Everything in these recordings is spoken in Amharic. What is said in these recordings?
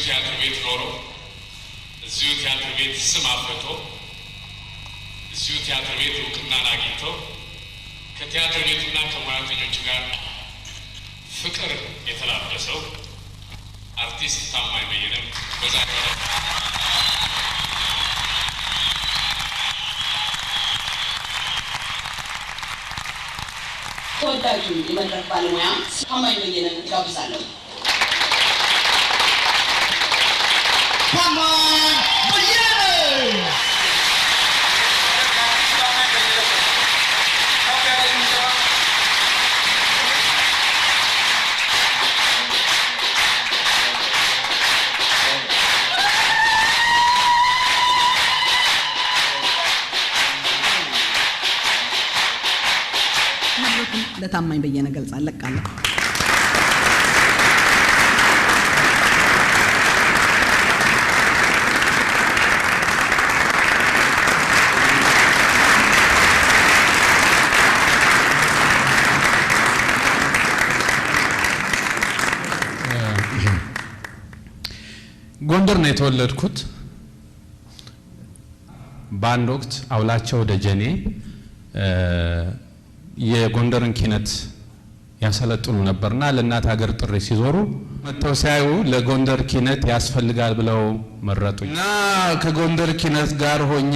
ቲያትር ቤት ኖሮ እዚሁ ቲያትር ቤት ስም አፍርቶ እዚሁ ቲያትር ቤት እውቅናን አግኝቶ ከቲያትር ቤቱና ከሙያተኞቹ ጋር ፍቅር የተላበሰው አርቲስት ታማኝ በየነ በዛሬው ዕለት ተወዳጁ የመድረክ ባለሙያ ታማኝ በየነ ጋብዛለሁ። ታማኝ በየነ ለታማኝ በየነ ገልጻለሁ ለቃለሁ። ጎንደር ነው የተወለድኩት። በአንድ ወቅት አውላቸው ደጀኔ የጎንደርን ኪነት ያሰለጥኑ ነበርና ለእናት ሀገር ጥሪ ሲዞሩ መተው ሲያዩ ለጎንደር ኪነት ያስፈልጋል ብለው መረጡኝና ከጎንደር ኪነት ጋር ሆኜ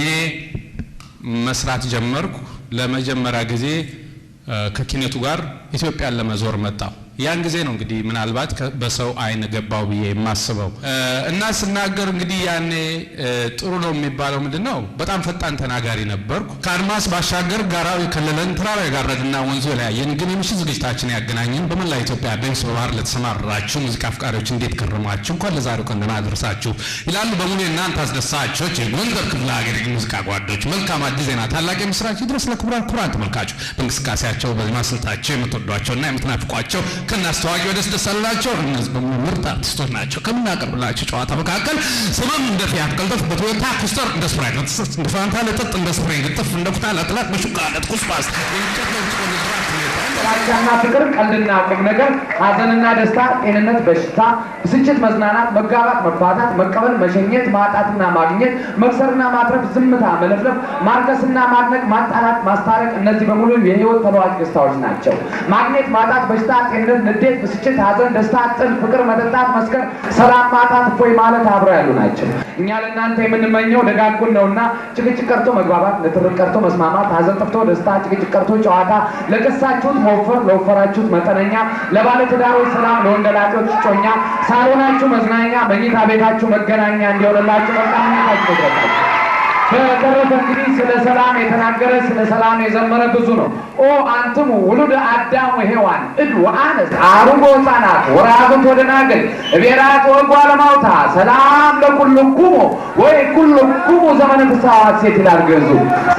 መስራት ጀመርኩ። ለመጀመሪያ ጊዜ ከኪነቱ ጋር ኢትዮጵያን ለመዞር መጣሁ። ያን ጊዜ ነው እንግዲህ ምናልባት በሰው አይን ገባው ብዬ የማስበው እና ስናገር እንግዲህ ያኔ ጥሩ ነው የሚባለው ምንድነው በጣም ፈጣን ተናጋሪ ነበርኩ። ከአድማስ ባሻገር ጋራው የከለለን ተራራ የጋረደና ወንዙ የለያየን ግን የምሽት ዝግጅታችን ያገናኘን በመላ ኢትዮጵያ በንስ ባህር ለተሰማራችሁ ሙዚቃ አፍቃሪዎች እንዴት ከረማችሁ? እንኳን ለዛሬው ቀን አደረሳችሁ ይላሉ በሙሉ እናንተ አስደሳቾች የጎንደር ክፍለ ሀገር ሙዚቃ ጓዶች። መልካም አዲስ ዜና ታላቅ የምስራች ይድረስ ለክቡራን ተመልካቾች። በእንቅስቃሴያቸው በማስልታቸው የምትወዷቸውና የምትናፍቋቸው ከናስተዋቂ ወደስ ደሳላቸው እነዚህ በሙሉ ምርጥ አርቲስቶች ናቸው። ከምናቀርብላችሁ ጨዋታ መካከል ስምም እንደ ፊያት ቀልጠፍ በቶዮታ ኮስተር እንደ ስፕራይት እንደ ፋንታ ለጥጥ እንደ ስፕሪንግ ጥፍ እንደ ኩታ ለጥላት በሹቃለት ኩስባስ ጥላቻና ፍቅር፣ ቀልድና ቁም ነገር፣ ሀዘንና ደስታ፣ ጤንነት፣ በሽታ፣ ብስጭት፣ መዝናናት፣ መጋባት፣ መፋታት፣ መቀበል፣ መሸኘት፣ ማጣትና ማግኘት፣ መክሰርና ማትረፍ፣ ዝምታ፣ መለፍለፍ፣ ማርከስና ማድነቅ፣ ማጣላት፣ ማስታረቅ እነዚህ በሙሉ የህይወት ተለዋጭ ደስታዎች ናቸው። ማግኘት፣ ማጣት፣ በሽታ፣ ጤንነት፣ ንዴት፣ ብስጭት፣ ሀዘን፣ ደስታ፣ ጥል፣ ፍቅር፣ መጠጣት፣ መስከር፣ ሰላም ማጣት፣ እፎይ ማለት አብረው ያሉ ናቸው። እኛ ለእናንተ የምንመኘው ደጋጉን ነውና ጭቅጭቅ ቀርቶ መግባባት፣ ንትርክ ቀርቶ መስማማት፣ ሀዘን ጠፍቶ ደስታ፣ ጭቅጭቅ ቀርቶ ጨዋታ፣ ለቀሳችሁት መወፈር፣ ለወፈራችሁት መጠነኛ፣ ለባለ ትዳሮች ሰላም፣ ለወንደላጤዎች ጮኛ፣ ሳሎናችሁ መዝናኛ፣ መኝታ ቤታችሁ መገናኛ እንዲሆንላችሁ መልካምነታችሁ ይድረሳችሁ። በተረፈ እንግዲህ ስለ ሰላም የተናገረ ስለ ሰላም የዘመረ ብዙ ነው። ኦ አንትሙ ውሉደ አዳም ወሔዋን እድ ወአንስት አሩጎ ሕፃናት ወራብት ወደናግል እቤራት ወጓለ ማውታ ሰላም ለኩልኩሙ ወይ ኩልኩሙ ዘመነ ፍስሐ ሐሴት ይላል ግዕዙ።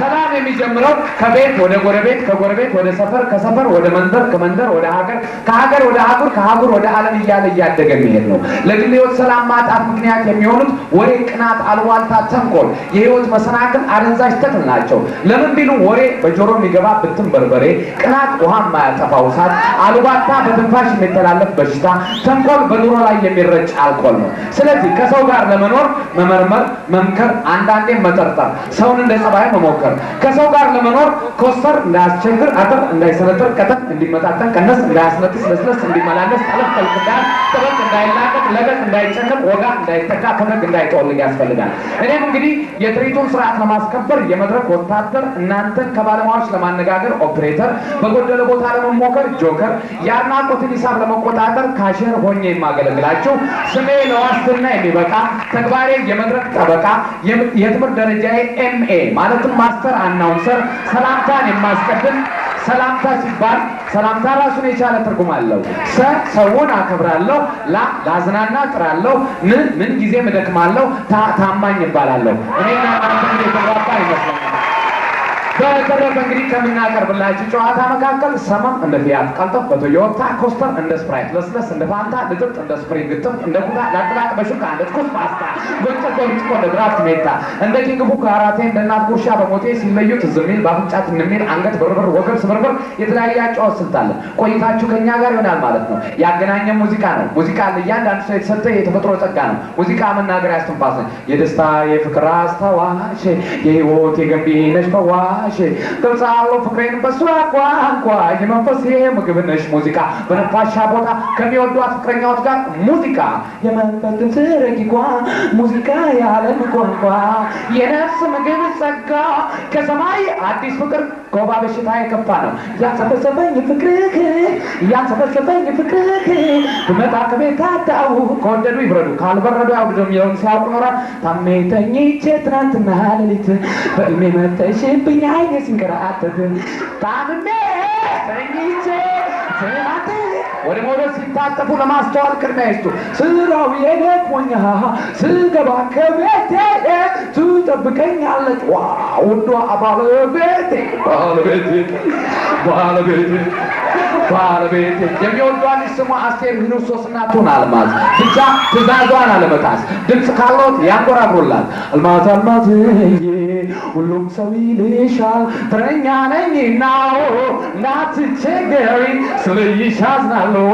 ሰላም የሚጀምረው ከቤት ወደ ጎረቤት፣ ከጎረቤት ወደ ሰፈር፣ ከሰፈር ወደ መንደር፣ ከመንደር ወደ ሀገር፣ ከሀገር ወደ አህጉር፣ ከአህጉር ወደ ዓለም እያለ እያደገ የሚሄድ ነው። ለግል ሕይወት ሰላም ማጣት ምክንያት የሚሆኑት ወሬ፣ ቅናት፣ አልዋልታ፣ ተንኮል፣ የሕይወት መሰናክል፣ አደንዛዥ ተክል ናቸው። ለምን ቢሉ ወሬ በጆሮ የሚገባ ብትን በርበሬ፣ ቅናት ውሃ የማያጠፋው እሳት፣ አሉባልታ በትንፋሽ የሚተላለፍ በሽታ፣ ተንኮል በኑሮ ላይ የሚረጭ አልኮል ነው። ስለዚህ ከሰው ጋር ለመኖር መመርመር፣ መምከር፣ አንዳንዴ መጠርጠር፣ ሰውን እንደ ጸባይ መሞከር። ከሰው ጋር ለመኖር ኮስተር እንዳያስቸግር፣ አጥር እንዳይሰነጥር፣ ቀጠን እንዲመጣጠን፣ ቀነስ እንዳያስነጥስ፣ ለስለስ እንዲመላለስ፣ ጠለፍ ጠልቅ ጠበቅ እንዳይላቀቅ፣ ለቀቅ እንዳይጨነቅ፣ ወጋ እንዳይተካ፣ ፈገግ እንዳይጠወልግ ያስፈልጋል። እኔም እንግዲህ የትርኢቱን ስርዓት ለማስከበር የመድረክ ወታደር፣ እናንተን ከባለሙያዎች ለማነጋገር ኦፕሬተር፣ በጎደለ ቦታ ለመሞከር ጆከር፣ የአድናቆትን ሂሳብ ለመቆጣጠር ካሼር ሆኜ የማገለግላችሁ ስሜ ለዋስትና የሚበቃ ተግባሬ የመድረክ ጠበቃ፣ የትምህርት ደረጃዬ ኤምኤ ማለትም ማስተር አናውንሰር፣ ሰላምታን የማስቀድም ሰላምታ ሲባል ሰላምታ ራሱን የቻለ ትርጉም አለው። ሰውን አከብራለሁ፣ ላዝናና ጥራለሁ፣ ምን ጊዜም እደክማለሁ፣ ታማኝ እባላለሁ። እኔና እናንተ የተግባባ ይመስለኛል። በተረፈ እንግዲህ ከምናቀርብላችሁ ጨዋታ መካከል ሰመም እንደ ፊያት ቀልጠፍ በቶዮታ ኮስተር እንደ ስፕራይት ለስለስ እንደ ፋንታ ልጥጥ እንደ ስፕሪንግ ግጥም እንደ ኩታ ላጥላቅ በሹካ እንደ ትኩስ ፓስታ ጎንጨ ጎንጭ እንደ ድራፍት ሜታ እንደ ኪንግ ፉ ካራቴ እንደ እናት ጉርሻ በሞቴ ሲለዩት ዝሚል ባፍንጫት እንሚል አንገት በርበር ወገብ ስብርብር የተለያየ አጫዋወት ስልት አለ። ቆይታችሁ ከኛ ጋር ይሆናል ማለት ነው። ያገናኘ ሙዚቃ ነው። ሙዚቃ ለእያንዳንዱ ሰው የተሰጠ የተፈጥሮ ጸጋ ነው። ሙዚቃ መናገር ያስተንፋስ ነው። የደስታ የፍቅር አስታዋሽ የህይወት የገንቢ ነሽ ፈዋሽ ገልጻለሁ ፍቅሬን በሷ ቋንቋ የመንፈስ ምግብ ነሽ ሙዚቃ በነፋሻ ቦታ ከሚወዷት ፍቅረኛዎች ጋር ሙዚቃ የመንፈስ ረቂቋ ሙዚቃ የዓለም ቋንቋ የነፍስ ምግብ ጸጋ ከሰማይ አዲስ ፍቅር ከወባ በሽታ የከፋ ነው። ያንሰፈሰፈኝ ፍቅርህ ያንሰፈሰፈኝ ፍቅርህ በመጣ ከቤት አዳው ከወደዱ ይብረዱ ካልበረዱ ያውዱ የሚለውን ሲያውቁ ኖሯል። ታሜ ተኝቼ ትናንትና ሌሊት በእልሜ መተሽብኝ አይኔ ሲንከራተት ታምሜ ተኝቼ ትናንት ወደ ሞደስ ሲታጠፉ ለማስተዋል ቅድሚያ ይስጡ። ስራው የደክሞኛ ስገባ ከቤቴ ትጠብቀኛለች ውዷ ባለቤቴ ባለቤቴ የሚወዷን ስሟ አስቴር ሂሩት ሶስና ቱን አልማዝ ብቻ ትእዛዟን አለመጣስ ድምፅ ካሎት ያንጎራጉሩላት አልማዝ አልማዝ ሁሉም ሰው ይልሻል ተረኛ ነኝና እንዳትቸገሪ ስለይሽ አዝናለሁ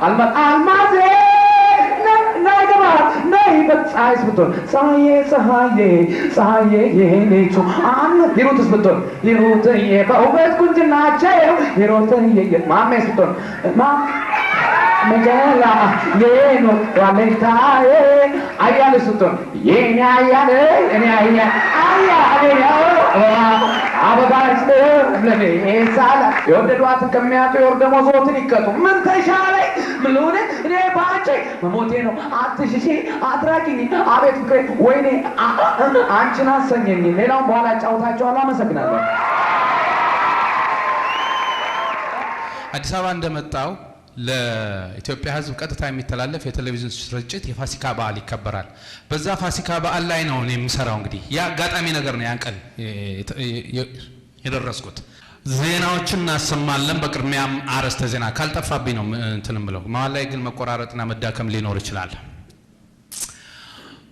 አልማዝ አልማዝ ናገባ ናይ በፀሐይ ስብቶን ፀሐዬ የኔቱ አን ሂሩትስ ብቶን ሂሩትዬ በውበት ቁንጅናቸው ሂሩትዬ ማሜ ስብቶን መጀላ የኖ ዋለታዬ አያለ ስብቶን የኔ አያለ እኔ አያለ አበባች ለኔ ሳላ የወደዷት ከሚያጡ የወር ደመወዝዎትን ይቀጡ ምን ተሻለኝ ምን ሆነ እኔ ባንቺ መሞቴ ነው አትሽሺ አትራቂኝ አቤት ፍቅሬ ወይኔ አንቺን አሰኘኝ። ሌላውን በኋላ ጫውታቸዋለሁ። አመሰግናለሁ። አዲስ አበባ እንደመጣው ለኢትዮጵያ ሕዝብ ቀጥታ የሚተላለፍ የቴሌቪዥን ስርጭት የፋሲካ በዓል ይከበራል። በዛ ፋሲካ በዓል ላይ ነው እኔ የምሰራው። እንግዲህ ያ አጋጣሚ ነገር ነው። ያን ቀን የደረስኩት ዜናዎችን እናሰማለን። በቅድሚያም አርዕስተ ዜና ካልጠፋብኝ ነው እንትን ብለው መሀል ላይ ግን መቆራረጥና መዳከም ሊኖር ይችላል።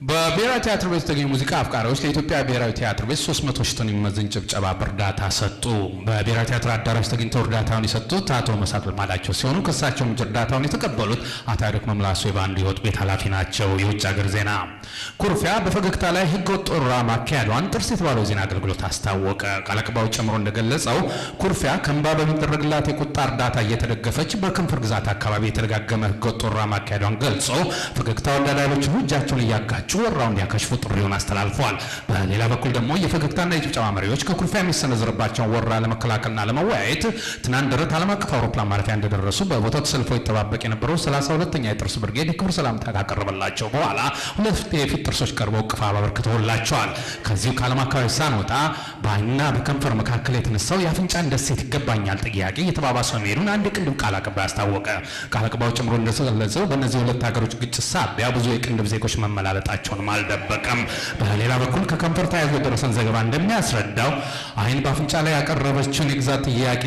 በብሔራዊ ቲያትር ቤት የተገኙ ሙዚቃ አፍቃሪዎች ለኢትዮጵያ ብሔራዊ ቲያትር ቤት 300 ሺህ ቶን የሚመዝን ጭብጨባ በእርዳታ ሰጡ። በብሔራዊ ቲያትር አዳራሽ ተገኝተው እርዳታውን የሰጡት አቶ መሳት ማላቸው ሲሆኑ ከሳቸውም እርዳታውን የተቀበሉት አቶ ያደክ መምላሱ የባንዱ የወጥ ቤት ኃላፊ ናቸው። የውጭ ሀገር ዜና ኩርፊያ በፈገግታ ላይ ህገወጥ ወረራ ማካሄዷን ጥርስ የተባለው ዜና አገልግሎት አስታወቀ። ቃል አቀባዩ ጨምሮ እንደገለጸው ኩርፊያ ከእንባ በሚደረግላት የቁጣ እርዳታ እየተደገፈች በክንፍር ግዛት አካባቢ የተደጋገመ ህገወጥ ወረራ ማካሄዷን ገልጾ ፈገግታ ወዳዳሪዎች እጃቸውን እያጋጩ ወራውን እንዲያከሽፉ ጥሪውን አስተላልፈዋል። በሌላ በኩል ደግሞ የፈገግታና የጭብጨባ መሪዎች ከኩርፊያ የሚሰነዘርባቸውን ወረራ ለመከላከልና ለመወያየት ትናንት ደረት ዓለም አቀፍ አውሮፕላን ማረፊያ እንደደረሱ በቦታው ተሰልፈው ይጠባበቅ የነበረው 32ኛ የጥርስ ብርጌድ የክብር ሰላምታ ካቀረበላቸው በኋላ ሁለት የፊት ጥርሶች ቀርበው እቅፍ አበርክተውላቸዋል። ከዚሁ ከዓለም አካባቢ ሳንወጣ በዓይንና በከንፈር መካከል የተነሳው የአፍንጫን ደሴት ይገባኛል ጥያቄ የተባባሰ መሄዱን አንድ የቅንድብ ቃል አቀባይ አስታወቀ። ቃል አቀባዩ ጨምሮ እንደገለጸው በእነዚህ ሁለት ሀገሮች ግጭት ሳቢያ ብዙ የቅንድብ ዜጎች መመላለጣቸውን አልደበቀም። በሌላ በኩል ከከንፈር ተያይዞ የደረሰን ዘገባ እንደሚያስረዳው አይን በአፍንጫ ላይ ያቀረበችውን የግዛት ጥያቄ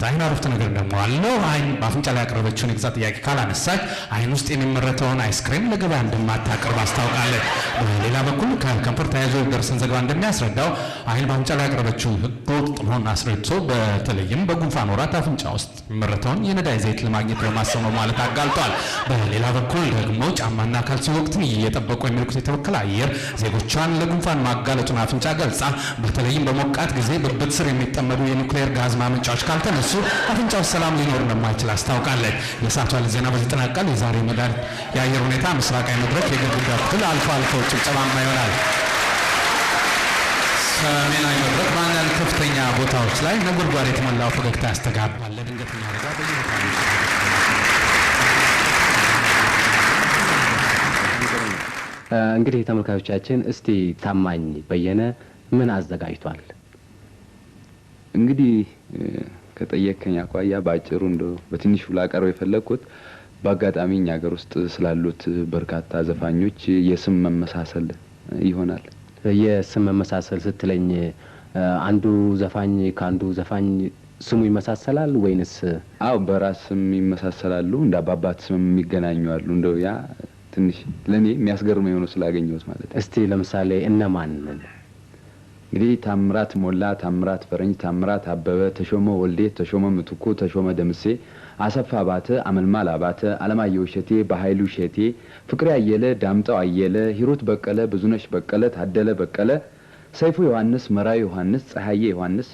አይን አረፍተ ነገር ደግሞ አለው አይን በአፍንጫ ላይ ያቀረበችውን የግዛት ጥያቄ ካላነሳች አይን ውስጥ የሚመረተውን አይስክሬም ለገበያ እንደማታቀርብ አስታውቃለች። በሌላ በኩል ከከንፈር ተያይዞ የደረሰን ዘገባ እንደሚያስረዳው አይን በአፍንጫ ላይ ያቀረበችው ህገወጥ መሆኑን አስረድቶ በተለይም በጉንፋን ወራት አፍንጫ ውስጥ የሚመረተውን የነዳጅ ዘይት ለማግኘት በማሰብ ነው ማለት አጋልጧል። በሌላ በኩል ደግሞ ጫማና ካልሲ ወቅትን እየጠበቁ የሚልኩት የተበከለ አየር ዜጎቿን ለጉንፋን ማጋለጡን አፍንጫ ገልጻ በተለይም በሞቃት ጊዜ በብት ስር የሚጠመዱ የኒውክሌር ጋዝ ማመንጫዎች ካልተነሱ አፍንጫው ሰላም ሊኖር እንደማይችል አስታውቃለች። የሰዓቱ ዜና በዚህ ተጠናቀቀ። የዛሬ መዳር የአየር ሁኔታ ምስራቃዊ መድረክ የግድግዳ ክፍል አልፎ አልፎ ጭብጨባማ ይሆናል። ሰሜናዊ መድረክ በአንዳንድ ከፍተኛ ቦታዎች ላይ ነጎድጓድ የተሞላው ፈገግታ ያስተጋባል። ለድንገተኛ አደጋ በየቦታ እንግዲህ ተመልካቾቻችን እስቲ ታማኝ በየነ ምን አዘጋጅቷል? እንግዲህ ከጠየቀኝ አኳያ ባጭሩ እንደው በትንሹ ላቀርበው የፈለኩት በአጋጣሚ እኛ ሀገር ውስጥ ስላሉት በርካታ ዘፋኞች የስም መመሳሰል ይሆናል። የስም መመሳሰል ስትለኝ አንዱ ዘፋኝ ካንዱ ዘፋኝ ስሙ ይመሳሰላል ወይንስ? አው በራስም ይመሳሰላሉ እንደ አባባት ስም የሚገናኙ አሉ። እንደው ያ ትንሽ ለኔ የሚያስገርም የሆነ ስላገኘሁት ማለት ነው። እስቲ ለምሳሌ እነማን? እንግዲህ ታምራት ሞላ፣ ታምራት ፈረንጅ፣ ታምራት አበበ፣ ተሾመ ወልዴ፣ ተሾመ ምትኩ፣ ተሾመ ደምሴ፣ አሰፋ አባተ፣ አመልማል አባተ፣ አለማየሁ ሸቴ፣ በኃይሉ ሸቴ፣ ፍቅሬ አየለ፣ ዳምጠው አየለ፣ ሂሩት በቀለ፣ ብዙነሽ በቀለ፣ ታደለ በቀለ፣ ሰይፉ ዮሐንስ፣ መራዊ ዮሐንስ፣ ፀሐዬ ዮሐንስ፣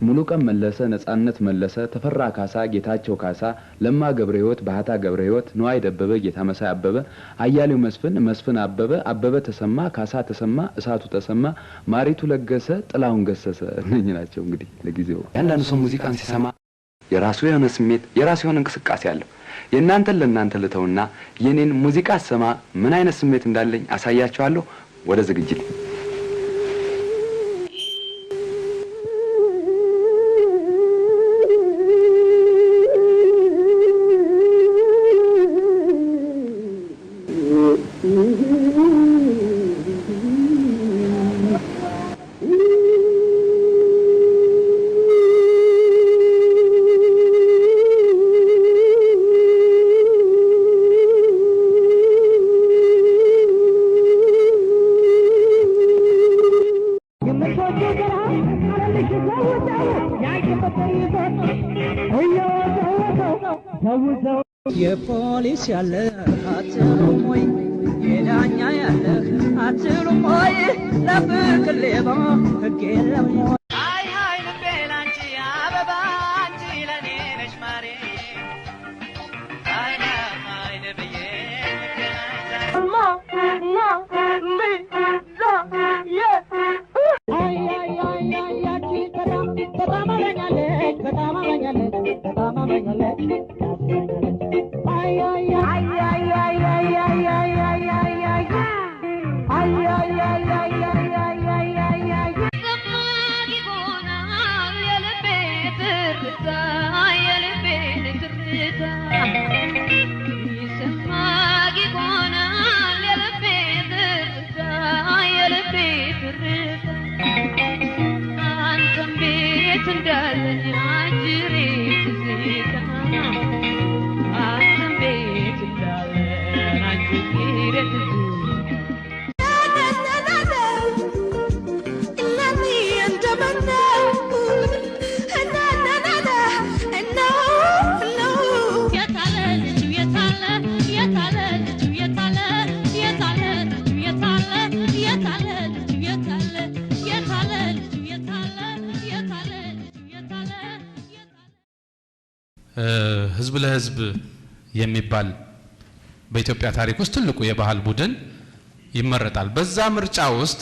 ሙሉቀን መለሰ፣ ነጻነት መለሰ፣ ተፈራ ካሳ፣ ጌታቸው ካሳ፣ ለማ ገብረ ሕይወት፣ ባህታ ገብረ ሕይወት፣ ነዋይ ደበበ፣ ጌታ መሳይ አበበ፣ አያሌው መስፍን፣ መስፍን አበበ፣ አበበ ተሰማ፣ ካሳ ተሰማ፣ እሳቱ ተሰማ፣ ማሪቱ ለገሰ፣ ጥላሁን ገሰሰ እነኚህ ናቸው። እንግዲህ ለጊዜው ያንዳንዱ ሰው ሙዚቃን ሲሰማ የራሱ የሆነ ስሜት የራሱ የሆነ እንቅስቃሴ አለው። የእናንተን ለእናንተ ልተውና የኔን ሙዚቃ ሰማ ምን አይነት ስሜት እንዳለኝ አሳያችኋለሁ። ወደ ዝግጅት የፖሊስ ያለ አትሉም ወይ የዳኛ ያለ አትሉም ወይ ለፍቅር ሌባ ሕግ የለም ወይ? አይ አይ ልቤ ላንቺ አበባ አንቺ ለኔ ነሽ ማሬ አይ አይ ልቤ ህዝብ ለህዝብ የሚባል በኢትዮጵያ ታሪክ ውስጥ ትልቁ የባህል ቡድን ይመረጣል። በዛ ምርጫ ውስጥ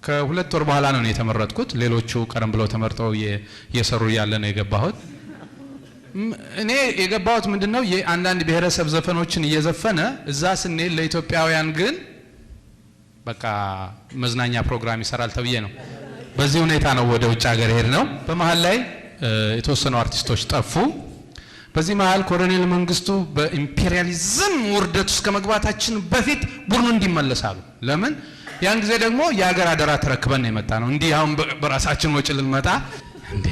ከሁለት ወር በኋላ ነው የተመረጥኩት። ሌሎቹ ቀደም ብለው ተመርጠው የሰሩ ያለ ነው የገባሁት። እኔ የገባሁት ምንድነው የአንዳንድ ብሔረሰብ ዘፈኖችን እየዘፈነ እዛ ስንል ለኢትዮጵያውያን ግን በቃ መዝናኛ ፕሮግራም ይሰራል ተብዬ ነው። በዚህ ሁኔታ ነው ወደ ውጭ ሀገር ሄድ ነው። በመሃል ላይ የተወሰኑ አርቲስቶች ጠፉ። በዚህ መሃል ኮሎኔል መንግስቱ በኢምፔሪያሊዝም ውርደት ውስጥ ከመግባታችን በፊት ቡድኑ እንዲመለሳሉ። ለምን ያን ጊዜ ደግሞ የሀገር አደራ ተረክበን የመጣ ነው። እንዲህ አሁን በራሳችን ወጪ ልንመጣ እንዴ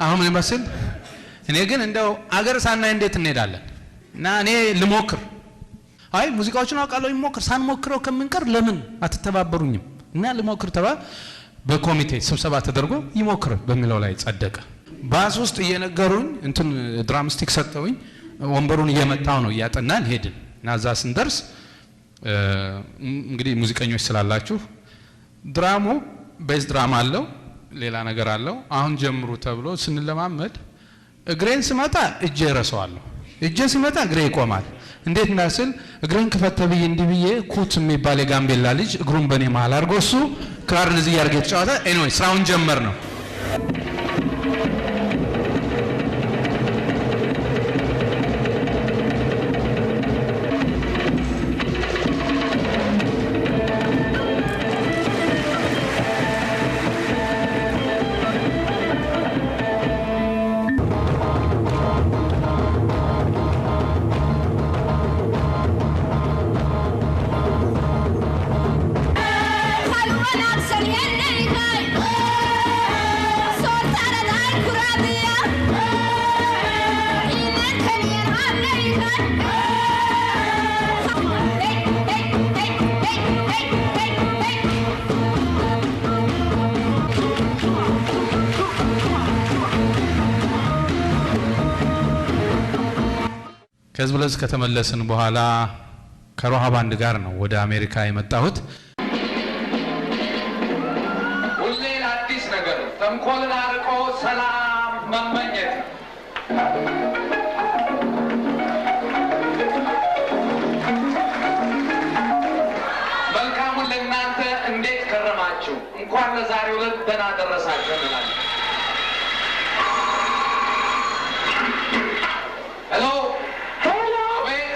አሁን ይመስል እኔ ግን እንደው አገር ሳናይ እንዴት እንሄዳለን? እና እኔ ልሞክር አይ ሙዚቃዎችን አውቃለሁ ይሞክር ሳንሞክረው ከምንቀር ለምን አትተባበሩኝም? እና ልሞክር ተባ በኮሚቴ ስብሰባ ተደርጎ ይሞክር በሚለው ላይ ጸደቀ። ባስ ውስጥ እየነገሩኝ እንትን ድራምስቲክ ሰጠውኝ። ወንበሩን እየመታው ነው እያጠናን ሄድን። እና እዛ ስንደርስ እንግዲህ ሙዚቀኞች ስላላችሁ ድራሙ ቤዝ ድራም አለው ሌላ ነገር አለው። አሁን ጀምሩ ተብሎ ስንለማመድ እግሬን ስመታ እጄ ረሰዋለሁ፣ እጄ ሲመታ እግሬ ይቆማል። እንዴት እንዳስል እግሬን ከፈተብዬ እንዲህ ብዬ ኩት የሚባል የጋምቤላ ልጅ እግሩን በኔ መሃል አድርጎ እሱ ክራር እንደዚህ ያርገ ተጫወተ። ኤኒዌይ ስራውን ጀመር ነው። ከዚህ ብለስ ከተመለስን በኋላ ከሮሃ ባንድ ጋር ነው ወደ አሜሪካ የመጣሁት። ሁሌ አዲስ ነገር ተንኮልን አርቆ ሰላም መመኘት መልካሙን ለእናንተ እንዴት ከረማችሁ? እንኳን ለዛሬው ዕለት ደህና ደረሳችሁ እንላለን። ሄሎ ሄሎ አቤት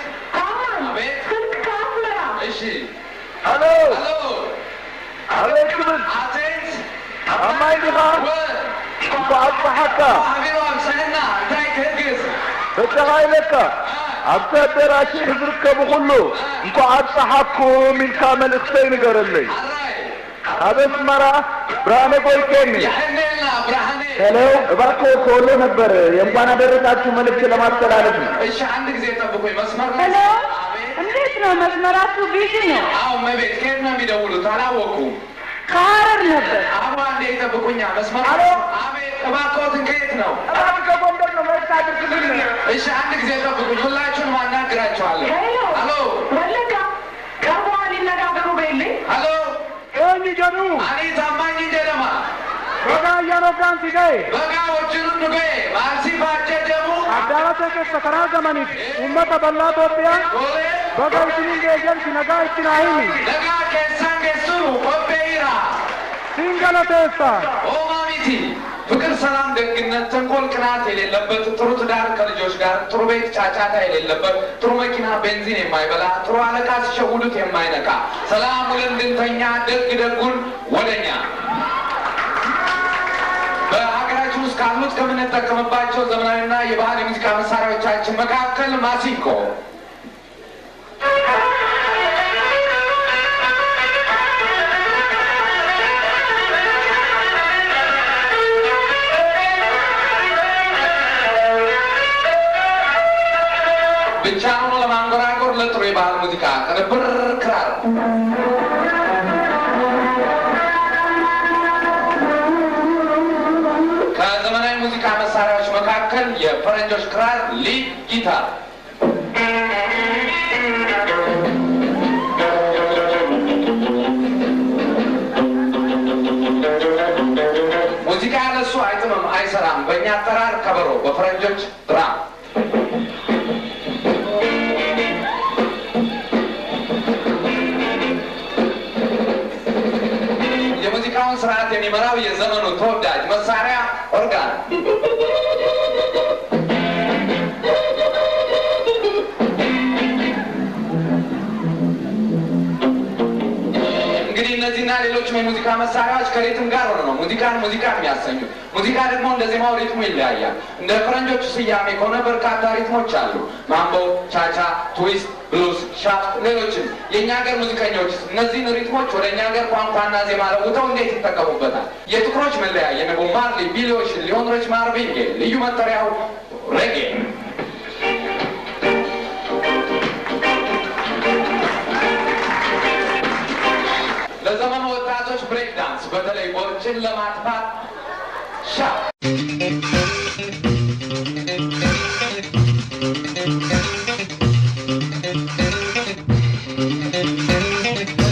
አቤት እሺ ሄሎ ሄሎ አቤት ክብል አቴንስ አማይ ዲኻ وأصبحك حبيبي سنة انتي تهجز بتغايلك أبتدر أشيء حزرك بخلو انكو أصبحكو من كامل اختين قرلي هذا اسمرا براني قوي كيني يحنينا براني هلو باكو كولو نبر يمكانا درساتشو ملك سلامات سلالتنا ايش عندك زي طبقوي مسمر هلو እንዴት ነው መስመራቱ ቢዚ ነው? አዎ መቤት ከየት ነው የሚደውሉት? አላወኩም። ከሐረር ነበር። አባ እንዴት ጠብቁኛ መስመር አሎ አቤት እባክዎትን ከየት ነው? እባክህ ከጎንደር ነው መልስ አድርግልኝ። እሺ አንድ ጊዜ ጠብቁኝ ሁላችሁንም አናግራችኋለሁ። አሎ ወለጋ ቀርበዋል ይነጋገሩ በይልኝ። አሎ ኤኒ ጀኑ አኒ ታማኝ ጀደማ በጋ ያኖጋን ሲጋይ በጋ ወጭኑን ንገ ማልሲ ባጨ ጀሙ አዳራተ ከሰከራ ዘመኒት ኡመተ በላ ኢትዮጵያ ጎሌ በጋ ይስኒን ገጀን ሲነጋ ይስናሂኒ ለጋ ከሳን ገሱሩ ቆቤይራ ሲንገለቴሳ ኦማሚቲ ፍቅር፣ ሰላም፣ ደግነት፣ ተንኮል፣ ቅናት የሌለበት ጥሩ ትዳር ከልጆች ጋር ጥሩ ቤት ጫጫታ የሌለበት ጥሩ መኪና ቤንዚን የማይበላ ጥሩ አለቃ ሲሸውዱት የማይነካ ሰላም ለእንድንተኛ ደግ ደጉን ወደኛ በሀገራችን ውስጥ ካሉት ከምንጠቀምባቸው ዘመናዊና የባህል የሙዚቃ መሳሪያዎቻችን መካከል ማሲንቆ ብቻ ሆኖ ለማንጎራጎር ለጥሩ የባህል ሙዚቃ ቅንብር ክራር ከዘመናዊ ሙዚቃ መሳሪያዎች መካከል የፈረንጆች ክራር ሊድ ጊታር ሙዚቃ ለሱ አይጥምም አይሰራም። በእኛ አጠራር ከበሮ፣ በፈረንጆች ድራም የሙዚቃውን ስርዓት የሚመራው የዘመኑ ተወዳጅ መሳሪያ ኦርጋን እንግዲህ እነዚህና ሌሎችም የሙዚቃ መሳሪያዎች ከሪትም ጋር ሆነ ነው ሙዚቃን ሙዚቃ የሚያሰኙት። ሙዚቃ ደግሞ እንደ ዜማው ሪትሙ ይለያያል። እንደ ፈረንጆቹ ስያሜ ከሆነ በርካታ ሪትሞች አሉ። ማምቦ፣ ቻቻ፣ ትዊስት፣ ብሉስ፣ ሻፍት፣ ሌሎችም። የእኛ ሀገር ሙዚቀኞች እነዚህን ሪትሞች ወደ እኛ ሀገር ቋንቋና ዜማ ለውጠው እንዴት ይጠቀሙበታል? የጥቁሮች መለያ የነ ቦብ ማርሊ፣ ቢሊ ኦሽን፣ ሊዮን ሪች ማርቪን ጌይ ልዩ መጠሪያው ሬጌ ለዘመኑ ወጣቶች ብሬክ ዳንስ በተለይ ቦርጭን ለማጥፋት ሻ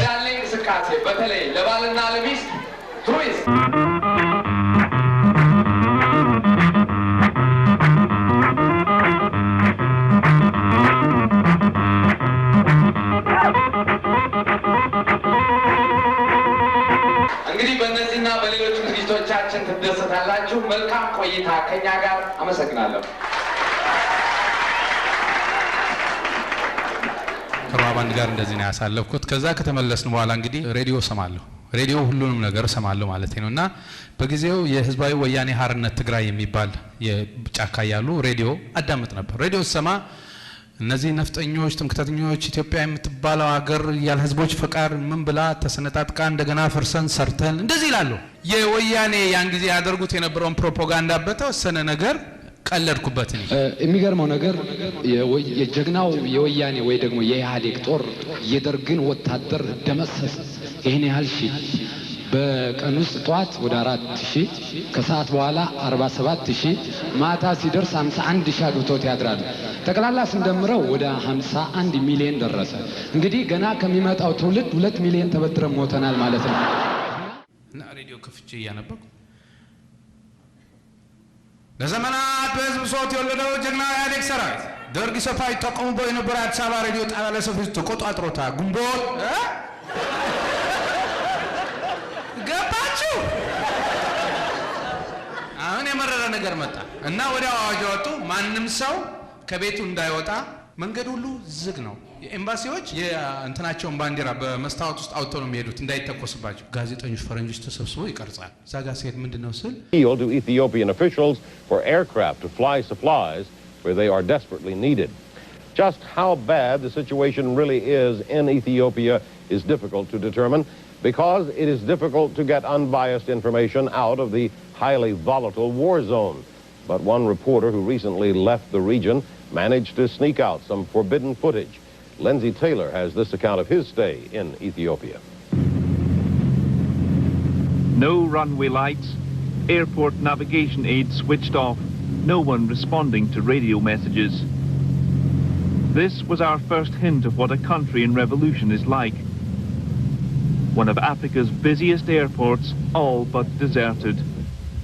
ያለ እንቅስቃሴ በተለይ ለባልና ለሚስት ትዊስት እንግዲህ በእነዚህና በሌሎች ዝግጅቶቻችን ትደሰታላችሁ። መልካም ቆይታ ከኛ ጋር። አመሰግናለሁ። ከሮሃ ባንድ ጋር እንደዚህ ነው ያሳለፍኩት። ከዛ ከተመለስን በኋላ እንግዲህ ሬዲዮ ሰማለሁ። ሬዲዮ ሁሉንም ነገር ሰማለሁ ማለት ነው። እና በጊዜው የህዝባዊ ወያኔ ሓርነት ትግራይ የሚባል የጫካ ያሉ ሬዲዮ አዳምጥ ነበር። ሬዲዮ ሰማ እነዚህ ነፍጠኞች፣ ትምክህተኞች ኢትዮጵያ የምትባለው ሀገር ያለ ህዝቦች ፈቃድ ምን ብላ ተሰነጣጥቃ እንደገና ፍርሰን ሰርተን እንደዚህ ይላሉ። የወያኔ ያን ጊዜ ያደርጉት የነበረውን ፕሮፓጋንዳ በተወሰነ ነገር ቀለድኩበት። የሚገርመው ነገር የጀግናው የወያኔ ወይ ደግሞ የኢህአዴግ ጦር የደርግን ወታደር ደመሰሰ። ይህን ያህል ሺህ በቀን ውስጥ ጧት ወደ 4000 ከሰዓት በኋላ 47000 ማታ ሲደርስ 51000 አግብቶት ያድራሉ። ጠቅላላ ስንደምረው ወደ 51 ሚሊዮን ደረሰ። እንግዲህ ገና ከሚመጣው ትውልድ 2 ሚሊዮን ተበድረን ሞተናል ማለት ነው። እና ሬዲዮ ከፍቼ እያነበብኩ ለዘመናት በህዝብ ብሶት የወለደው ጀግና ኢህአዴግ ሰራዊት ደርግ ሰፋ ይጠቀሙበት የነበረ አዲስ አበባ ሬዲዮ ጣቢያ ለሰፊው ተቆጣጥሮታል። ግንቦት ገባችሁ? አሁን የመረረ ነገር መጣ እና ወዲያው አዋጅ ወጡ። ማንም ሰው ከቤቱ እንዳይወጣ፣ መንገድ ሁሉ ዝግ ነው። የኤምባሲዎች የእንትናቸውን ባንዲራ በመስታወት ውስጥ አውጥተው ነው የሚሄዱት እንዳይተኮስባቸው። ጋዜጠኞች ፈረንጆች ተሰብስበው ይቀርጻል። እዛ ጋር ሲሄድ ምንድነው ስል to Ethiopian officials for aircraft to fly supplies where they are desperately needed. Just how bad the situation really is in Ethiopia is difficult to determine because it is difficult to get unbiased information out of the highly volatile war zone. But one reporter who recently left the region managed to sneak out some forbidden footage. Lindsay Taylor has this account of his stay in Ethiopia. No runway lights, airport navigation aids switched off, no one responding to radio messages. This was our first hint of what a country in revolution is like. One of Africa's busiest airports, all but deserted.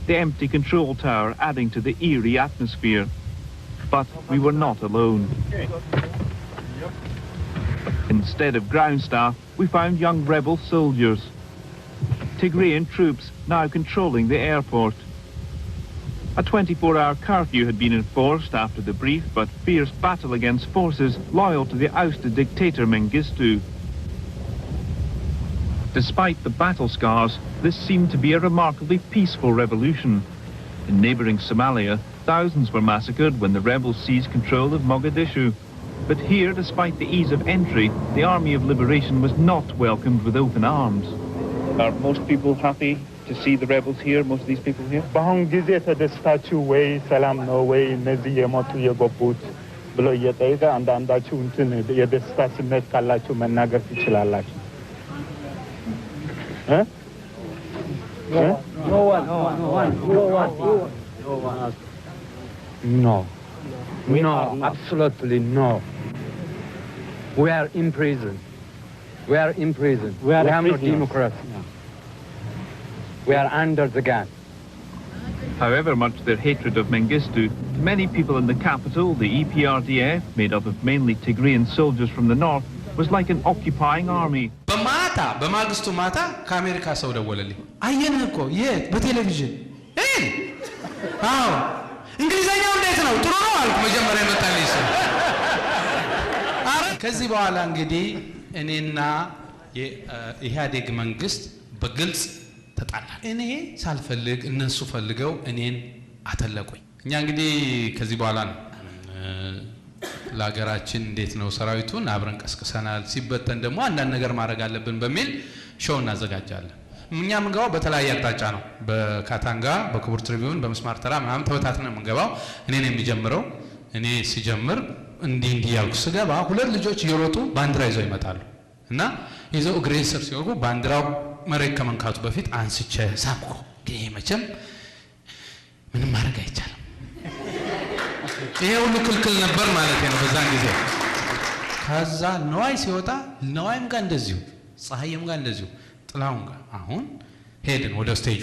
The empty control tower adding to the eerie atmosphere. But we were not alone. Instead of ground staff, we found young rebel soldiers. Tigrayan troops now controlling the airport. A 24-hour curfew had been enforced after the brief but fierce battle against forces loyal to the ousted dictator Mengistu. Despite the battle scars, this seemed to be a remarkably peaceful revolution. In neighbouring Somalia, thousands were massacred when the rebels seized control of Mogadishu. But here, despite the ease of entry, the Army of Liberation was not welcomed with open arms. Are most people happy to see the rebels here, most of these people here? በአሁን ጊዜ ተደስታችሁ ወይ ሰላም ነው ወይ እነዚህ የሞቱ የገቡት ብሎ እየጠየቀ አንዳንዳችሁ እንትን የደስታ ስሜት ካላችሁ መናገር ትችላላችሁ። No, absolutely no. We are in prison. We are not democracy. We are under the gun. However much their hatred of Mengistu, to many people in the capital, the EPRDF, made up of mainly Tigrayan soldiers from the north, was like an occupying army. በማግስቱ ማታ ከአሜሪካ ሰው ደወለልኝ። አየንህ እኮ የት? በቴሌቪዥን። አዎ እንግሊዘኛው እንዴት ነው? ጥሩ ነው አልኩ። መጀመሪያ የመጣልኝ ሰው ከዚህ በኋላ እንግዲህ እኔና የኢህአዴግ መንግስት በግልጽ ተጣላን። እኔ ሳልፈልግ እነሱ ፈልገው እኔን አተለቁኝ። እኛ እንግዲህ ከዚህ በኋላ ነው ለሀገራችን እንዴት ነው ሰራዊቱን አብረን ቀስቅሰናል። ሲበተን ደግሞ አንዳንድ ነገር ማድረግ አለብን በሚል ሾው እናዘጋጃለን። እኛ ምንገባው በተለያየ አቅጣጫ ነው። በካታንጋ፣ በክቡር ትሪቢዩን፣ በመስማር ተራ ምናምን ተበታትነን ምንገባው። እኔ ነው የሚጀምረው። እኔ ሲጀምር እንዲህ ያልኩ ስገባ ሁለት ልጆች እየሮጡ ባንዲራ ይዘው ይመጣሉ እና ይዘው እግሬ ስር ሲወጉ ባንዲራው መሬት ከመንካቱ በፊት አንስቼ ሳምኩ። ይሄ መቼም ምንም ማድረግ አይቻልም። ይሄ ሁሉ ክልክል ነበር ማለት ነው በዛን ጊዜ። ከዛ ነዋይ ሲወጣ ነዋይም ጋር እንደዚሁ፣ ፀሐይም ጋር እንደዚሁ፣ ጥላውን ጋር አሁን ሄድን ወደ ስቴጁ።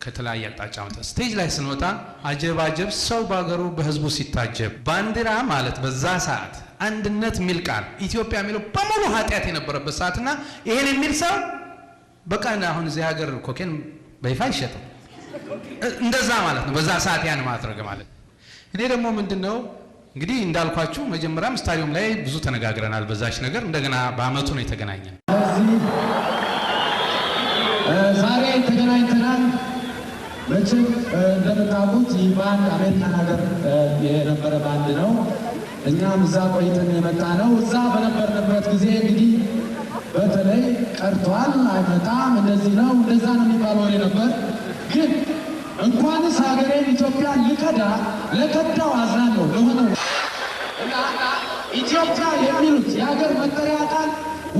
ከተለያየ አቅጣጫ መጣ። ስቴጅ ላይ ስንወጣ አጀባጀብ ሰው ባገሩ በህዝቡ ሲታጀብ ባንዲራ ማለት በዛ ሰዓት አንድነት ሚል ቃል ኢትዮጵያ የሚለው በሙሉ ኃጢያት የነበረበት ሰዓትና ይሄን የሚል ሰው በቃ አሁን እዚህ ሀገር ኮኬን በይፋ አይሸጥም እንደዛ ማለት ነው። በዛ ሰዓት ያን ማድረግ ማለት እኔ ደግሞ ምንድነው እንግዲህ እንዳልኳችሁ መጀመሪያም ስታዲየም ላይ ብዙ ተነጋግረናል በዛች ነገር። እንደገና በአመቱ ነው የተገናኘን። ዛሬ ተገናኝተናል። መቼም እንደምታውቁት ይህ ባንድ አሜሪካን ሀገር የነበረ ባንድ ነው። እኛም እዛ ቆይተን የመጣ ነው። እዛ በነበርንበት ጊዜ እንግዲህ በተለይ ቀርቷል፣ አይመጣም፣ እንደዚህ ነው እንደዛ ነው የሚባለው ነበር። ግን እንኳንስ ሀገሬን ኢትዮጵያ ለከዳው አዝናለሁ ለሆነው ኢትዮጵያ የሚሉት የሀገር መጠሪያ ቃል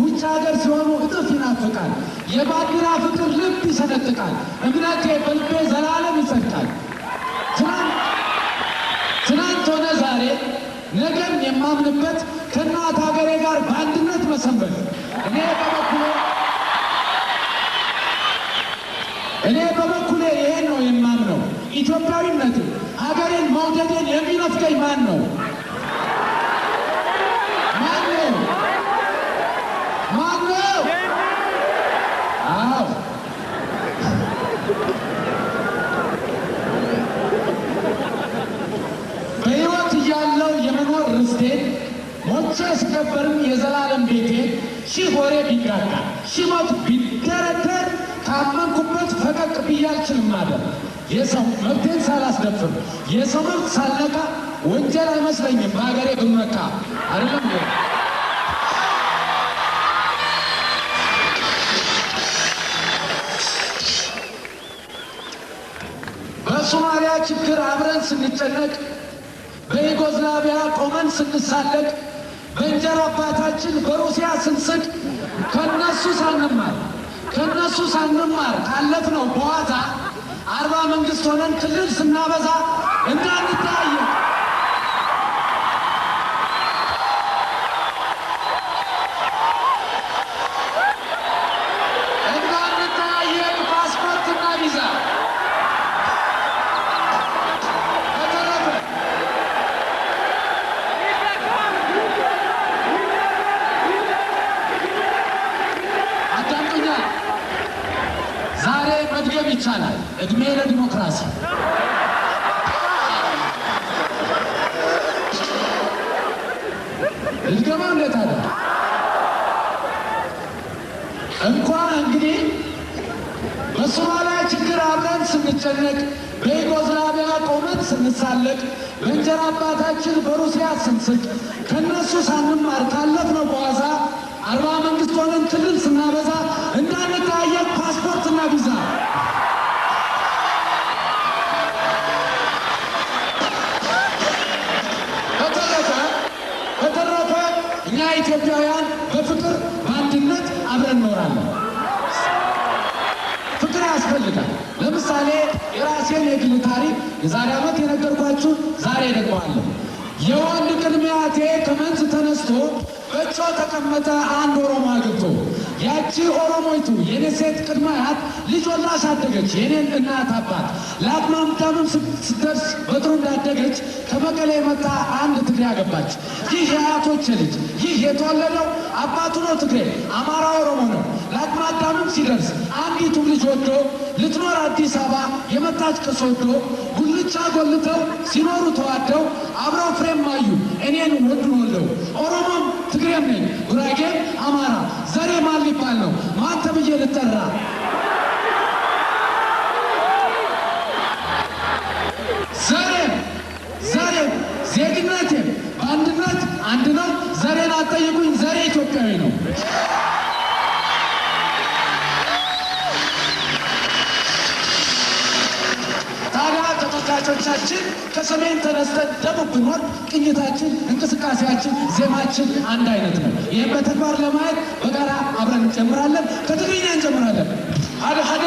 ውጭ ሀገር ሲሆኑ እጥፍ ይናፍቃል። ይናፍቃል። የባንዲራ ፍቅር ልብ ይሰነጥቃል። እምነቴ በልቤ ዘላለም ይጸድቃል። ትናንት ሆነ ዛሬ ነገም የማምንበት ከእናት ሀገሬ ጋር በአንድነት መሰንበት። እኔ በበኩሌ ይሄን ነው የማምነው። ኢትዮጵያዊነት ሀገሬን መውደዴን የሚነፍቀኝ ማን ነው? ማን ነው? ማን ነው? አዎ በሕይወት እያለው የመኖር ርስቴን ሞቼ ስቀበርም የዘላለም ቤቴን ሺህ ወሬ ቢጋጋ ሺህ ሞት ቢደረደር ካመንኩበት ፈቀቅ ብዬ አልችልም ማደር። የሰው መብቴን ሳላስደፍር የሰው መብት ሳልነካ ወንጀል አይመስለኝም በሀገሬ ብመካ። አይደለም በሶማሊያ ችግር አብረን ስንጨነቅ፣ በዩጎዝላቪያ ቆመን ስንሳለቅ፣ በእንጀራ አባታችን በሩሲያ ስንስቅ ከነሱ ሳንማር ካለፍነው በዋዛ 40 መንግስት ሆነን ክልል ስናበዛ እንዳንተያየን ፓስፖርትና ቪዛ ዛሬ መድገም ይቻላል። እድሜ ለዲሞክራሲ። ልድገመው እንዴት አለ እንኳን እንግዲህ በሶማሊያ ችግር አብረን ስንጨነቅ፣ በዩጎዝላቪያ ቆመን ስንሳለቅ፣ በእንጀራ አባታችን በሩሲያ ስንስቅ፣ ከነሱ ሳንማር ካለፍነው በዋዛ 40 መንግስት ሆነን ክልል ስናበዛ እንዳንተያየን ፓስፖርትና ቪዛ በተረፈ እኛ ኢትዮጵያውያን በፍቅር በአንድነት አብረን እኖራለን። ፍቅር ያስፈልጋል። ለምሳሌ የራሴን የግል ታሪክ የዛሬ ዓመት የነገርኳችሁ ዛሬ ደግመዋለሁ። የወንድ ቅድመ አያቴ ከመንዝ ተነስቶ በእጇ ተቀመጠ አንድ ኦሮሞ አግብቶ። ያቺ ኦሮሞይቱ የኔ ሴት ቅድመ አያት ልጅ ወልዳ አሳደገች የኔን እናት አባት። ለአቅመ አዳምም ስትደርስ በጥሩ እንዳደገች ከመቀሌ የመጣ አንድ ትግሬ አገባች። ይህ የአያቶች ልጅ ይህ የተወለደው አባቱ ነው ትግሬ፣ አማራ ኦሮሞ ነው። ለአቅመ አዳምም ሲደርስ አንዲቱ ልጅ ወዶ ልትኖር አዲስ አበባ የመጣች ከሶዶ። ጉልቻ ጎልተው ሲኖሩ ተዋደው አብረው ፍሬም ማዩ እኔን ወንዱን ወልደው። ኦሮሞም ትግሬም ነኝ ጉራጌም አማራ ዘሬ ማን ሊባል ነው? ማን ተብዬ ልጠራ? ዘሬም ዜግነቴም በአንድነት አንድ ነው። ዘሬን አትጠይቁኝ፣ ዘሬ ኢትዮጵያዊ ነው። ታዲያ ተመልካቾቻችን ከሰሜን ተነስተን ደቡብ ብንሆን ቅኝታችን፣ እንቅስቃሴያችን፣ ዜማችን አንድ አይነት ነው። ይህም በተግባር ለማየት በጋራ አብረን እንጀምራለን። ከትግርኛ እንጀምራለን። ሀደ ሀደ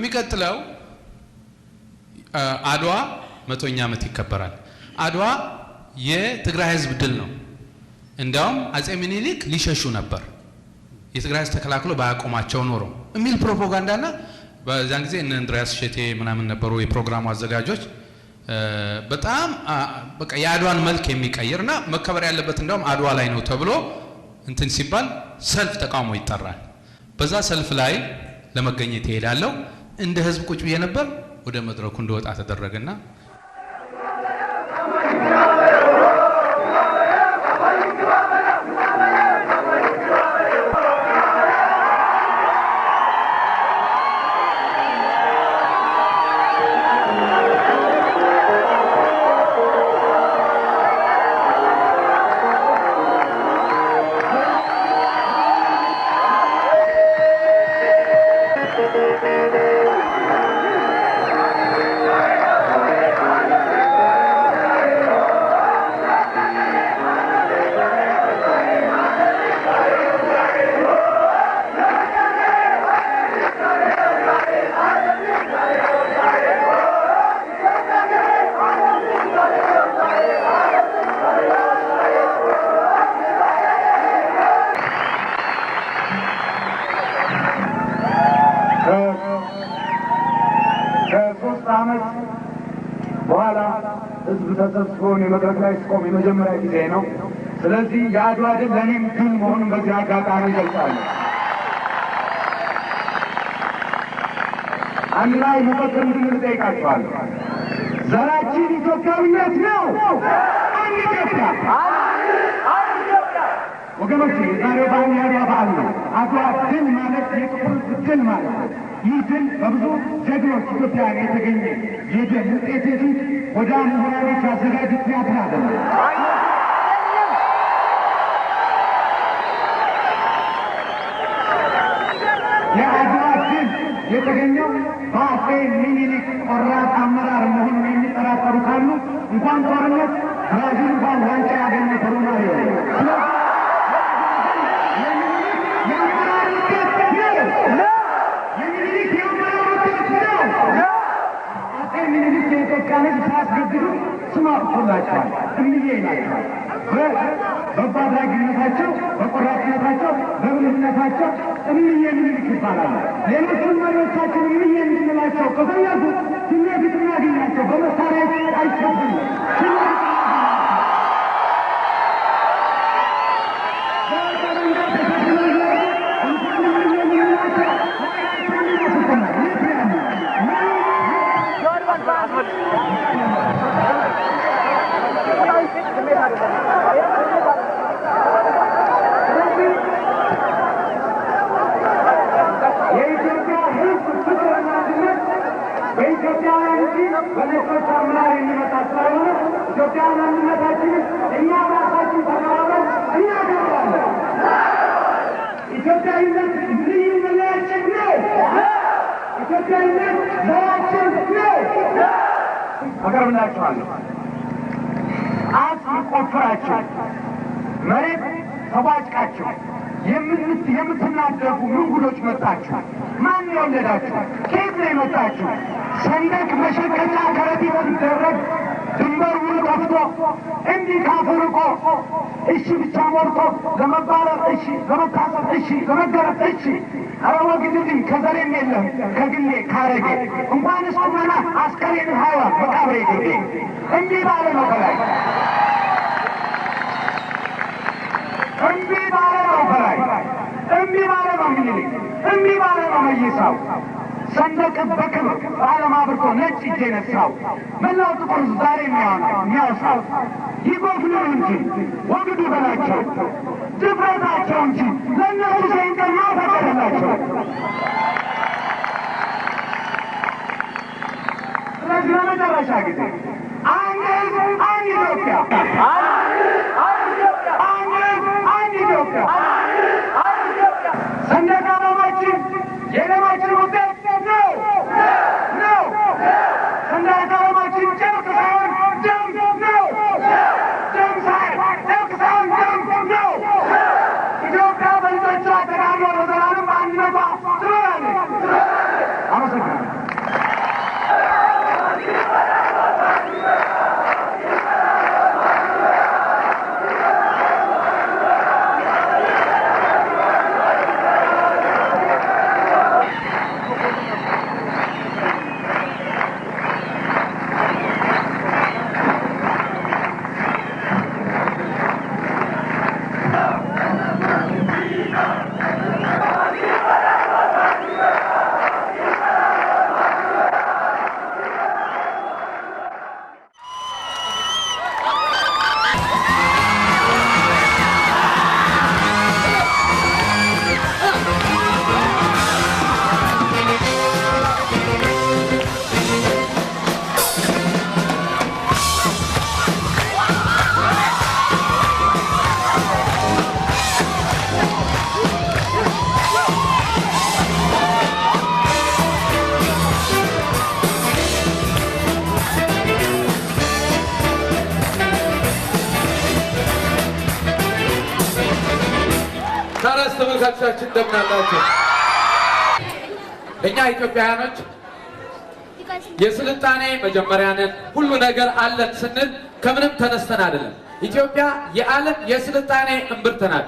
የሚቀጥለው አድዋ 100ኛ ዓመት ይከበራል። አድዋ የትግራይ ህዝብ ድል ነው። እንዳውም አጼ ምኒልክ ሊሸሹ ነበር የትግራይ ህዝብ ተከላክሎ ባያቆማቸው ኖሮ የሚል ፕሮፓጋንዳና በዛን ጊዜ እነ አንድሪያስ ሸቴ ምናምን ነበሩ የፕሮግራሙ አዘጋጆች። በጣም በቃ የአድዋን መልክ የሚቀይርና መከበር ያለበት እንዳውም አድዋ ላይ ነው ተብሎ እንትን ሲባል ሰልፍ ተቃውሞ ይጠራል። በዛ ሰልፍ ላይ ለመገኘት ይሄዳለው። እንደ ህዝብ ቁጭ ብዬ ነበር። ወደ መድረኩ እንደወጣ ተደረገና በኋላ ህዝብ ተሰብስቦ የመድረክ ላይ ስቆም የመጀመሪያ ጊዜ ነው። ስለዚህ የአድዋ ድል ለእኔም ድል መሆኑን በዚህ አጋጣሚ ገልጻለሁ። አንድ ላይ መፈክር እንድንል እጠይቃችኋለሁ። ዘራችን ኢትዮጵያዊነት ነው። አንድ ኢትዮጵያ ወገኖች፣ ዛሬው በዓል የአድዋ በዓል ነው። አድዋ ድል ማለት የጥቁር ድል ማለት ነው። ይህ ድል በብዙ ጀግኖች ኢትዮጵያውያን የተገኘ የድል ውጤት እንጂ ወደ ምሁራኖች ያዘጋጁት ቲያትር አይደለም። የአድዋ ድል የተገኘው በአፄ ምኒልክ ቆራጥ አመራር መሆኑን የሚጠራጠሩ ካሉ እንኳን ጦርነት ብራዚል እንኳን ዋንጫ ያገኘ ተሩናሪ ነው። ስም አውጥቶላቸዋል። እምዬ ናቸዋል። በአድራጊነታቸው፣ በቆራጥነታቸው፣ በብልህነታቸው እምዬ ምኒልክ ይባላሉ። ሌሎቹን መሪዎቻችን እምዬ እንድንላቸው ከፈለጉ ፊት ለፊት እናገኛቸው። በመሳሪያ አይሸፍም። የኢትዮጵያ ሕዝብ ፍቅርና አንድነት በኢትዮጵያውያን እንጂ በነጮች አመራር የሚመጣ ስላልሆነ ኢትዮጵያውያን አንድነታችንን እኛ ራሳችን ተባብረን እናከብራለን። ኢትዮጵያዊነት ልዩ መለያችን ነው። ኢትዮጵያዊነት ዘራችን ነው። አቀርብላችኋለሁ። አጽም ቆፍራችሁ መሬት ተቧጭቃችሁ የምትናደፉ ምንጉዶች መጣችሁ። ማን የወለዳችሁ? ከየት ነው የመጣችሁ? ሰንደቅ መሸቀጫ ከረጢት ሲደረግ ድንበር ውል ከፍቶ እንዲህ ካፈርቆ እሺ ብቻ ሞልቶ ለመባረር እሺ፣ ለመታሰር እሺ፣ ለመገረፍ እሺ። ኧረ ወግድልኝ ከዘሬም የለም ከግሌ ካረጌ እንኳንስ ቁመና አስከሬን ሀይዋን መቃብሬ ግርጌ እንዲህ ባለ ነው በላይ እምቢ ባለ ነው በላይ እምቢ ባለ ነው ምኒልክ እምቢ ባለ ነው መይሳው ሰንደቅ በክብር በዓለም አብርቶ ነጭ እጄ ነሳው መላው ጥቁር ዛሬ የሚያወሳው ይጎፍሉ እንጂ ወግዱ በላቸው ድፍረታቸው እንጂ ለእነሱ ሰይጣን ማፈቀደላቸው። ስለዚህ ለመጨረሻ ጊዜ አንድ ሕዝብ አንድ ኢትዮጵያ ሰንደቅ ዓላማችን የደማችን ውጤት ነው። ሰንደቅ ዓላማችን ጨርቅ ሳይሆን ደም ነው። ደም ሳይሆን ጨርቅ ሳይሆን ደም ነው። ኢትዮጵያ በልጆቿ ተጋድሎ ለዘላለም አንድነቷ ትኖራለች። አመሰግናለሁ። ተመልካቾቻችን እንደምን አላችሁ? እኛ ኢትዮጵያውያኖች የስልጣኔ መጀመሪያ ነን፣ ሁሉ ነገር አለን ስንል ከምንም ተነስተን አይደለም። ኢትዮጵያ የዓለም የስልጣኔ እምብርት ናት።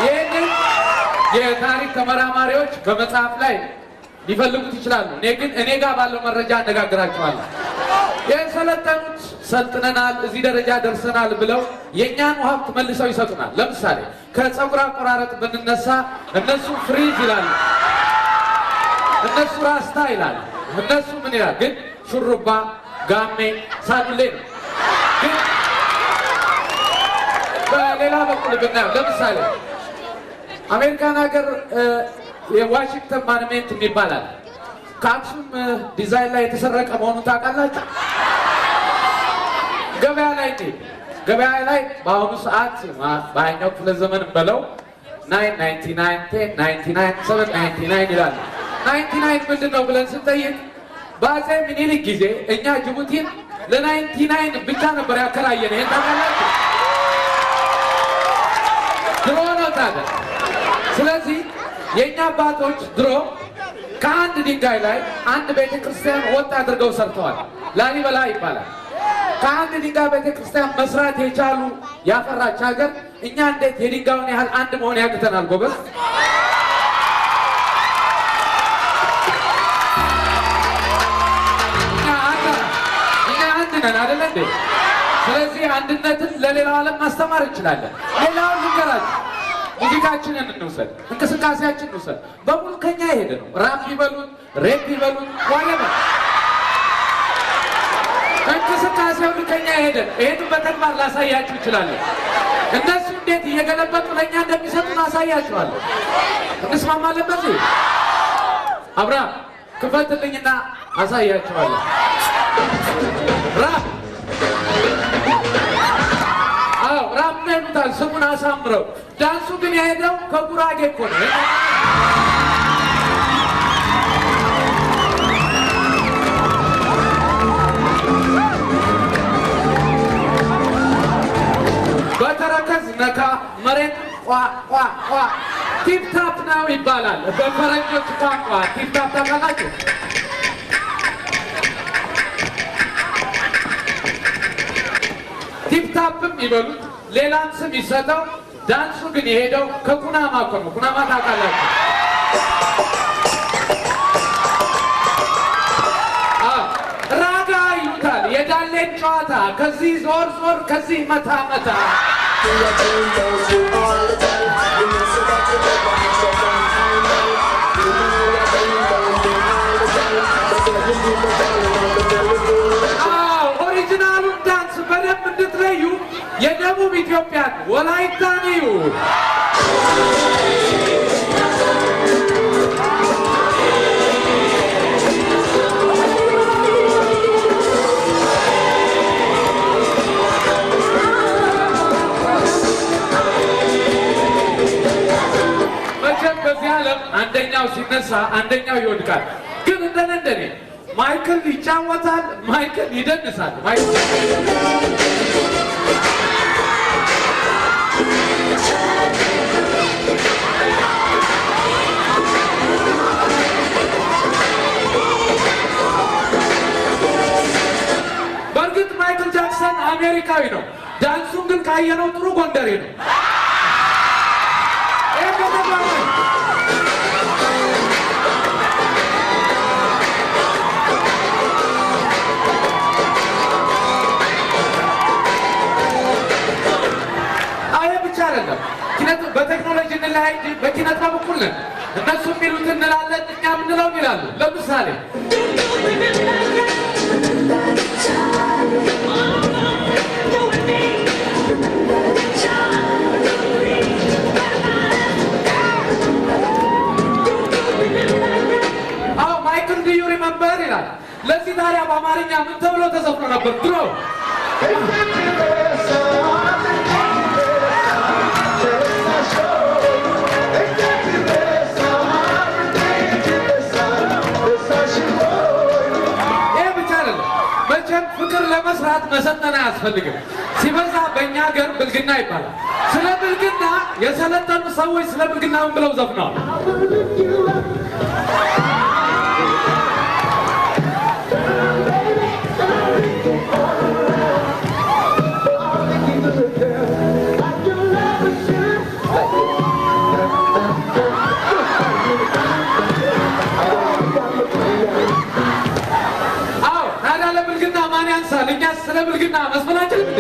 ይህንን የታሪክ ተመራማሪዎች በመጽሐፍ ላይ ሊፈልጉት ይችላሉ። እኔ ጋር ባለው መረጃ አነጋግራቸዋለሁ። የሰለጠኑት ሰልጥነናል፣ እዚህ ደረጃ ደርሰናል ብለው የእኛን ሀብት መልሰው ይሰጡናል። ለምሳሌ ከፀጉር አቆራረጥ ብንነሳ እነሱ ፍሪዝ ይላሉ፣ እነሱ ራስታ ይላሉ፣ እነሱ ምን ይላል? ግን ሹሩባ፣ ጋሜ፣ ሳሉሌ ነው። ግን በሌላ በኩል ብናየው ለምሳሌ አሜሪካን ሀገር የዋሽንግተን ማንሜንት ይባላል። ከአክሱም ዲዛይን ላይ የተሰረቀ መሆኑን ታውቃላችሁ? ገበያ ላይ በአሁኑ ሰዓት በሃያኛው ክፍለ ዘመን በለው 999 1099 799 ይላል። 99 ምንድን ነው ብለን ስንጠይቅ በአፄ ምኒልክ ጊዜ እኛ ጅቡቲን ለ99 ብቻ ነበር ያከራየን። ይሄን ታውቃላችሁ? ድሮ ነው ታዲያ። ስለዚህ የእኛ አባቶች ድሮ ከአንድ ድንጋይ ላይ አንድ ቤተ ክርስቲያን ወጥ አድርገው ሰርተዋል። ላሊበላ ይባላል። ከአንድ ድንጋይ ቤተ ክርስቲያን መስራት የቻሉ ያፈራች ሀገር እኛ እንዴት የድንጋዩን ያህል አንድ መሆን ያቅተናል? ጎበዝ፣ እኛ አንድ ነን አይደለ እንዴ? ስለዚህ አንድነትን ለሌላው ዓለም ማስተማር እንችላለን። ሌላውን ልንገራችሁ፣ ሙዚቃችንን እንውሰድ፣ እንቅስቃሴያችን እንውሰድ፣ በሙሉ ከኛ የሄደ ነው። ራፕ ይበሉን፣ ሬፕ ይበሉን፣ ዋለበ እንቅስቃሴው ከኛ የሄደ። ይሄን በተግባር ላሳያችሁ እችላለሁ። እነሱ እንዴት እየገለበጡ ለእኛ እንደሚሰጡን አሳያችኋለሁ። እንስማማለን በዚህ? አብርሃም ክፈትልኝና አሳያችኋለሁ። ራፕ ራፕ ነው ይሉታል ስሙን አሳምረው። ዳንሱ ግን የሄደው ከጉራጌ እኮ ነው። በተረከዝ ነካ መሬት ቋ ቋ ቋ ቲፕታፕ ነው ይባላል በፈረንጆች ቋንቋ። ቲፕታፕ ታውቃላችሁ? ቲፕታፕም ይበሉት ሌላም ስም ይሰጠው። ዳንሱ ግን የሄደው ከኩናማ እኮ ነው። ኩናማ ታውቃላችሁ? ራጋ ይሉታል። የዳሌን ጨዋታ ከዚህ ዞር ዞር ከዚህ መታ መታ። ኦሪጂናሉን ዳንስ በደንብ እንድትለዩ የደቡብ ኢትዮጵያን ወላይታን እዩ። መቼም በዚህ ዓለም አንደኛው ሲነሳ አንደኛው ይወድቃል። ግን እንደኔ ማይክል ይጫወታል፣ ማይክል ይደንሳል። በእርግጥ ማይክል ጃክሰን አሜሪካዊ ነው። ዳንሱን ግን ካየነው ጥሩ ጎንደሬ ነው። በቴክኖሎጂ እንለያይ እንጂ በኪነት በኩል ነን። እነሱ የሚሉት እንላለን፣ እኛ የምንለው ይላሉ። ለምሳሌ ማይክል ዱ ዩ ሪመምበር ይላል። ለዚህ ታዲያ በአማርኛ ምን ተብሎ ተዘፍኖ ነበር ድሮ? ፍቅር ለመስራት መሰልጠን አያስፈልግም። ሲበዛ በእኛ ሀገር ብልግና ይባላል። ስለ ብልግና የሰለጠኑ ሰዎች ስለ ብልግና ምን ብለው ዘፍነዋል? አዎ ታዲያ ለብልግና ማን ያንሳል? እኛ ስለ ብልግና መስፈን አንችልም እንዴ?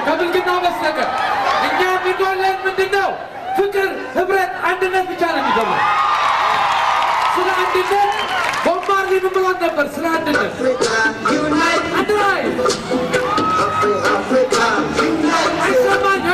ከብልግና በስተቀር እኛ የሚጎለን ምንድነው? ፍቅር፣ ህብረት፣ አንድነት ብቻ ነው የሚገባው። ስለ አንድነት ቦብ ማርሊ ምን ብሎት ነበር? ስለ አንድነት አንድ ላይ አይሰማኝ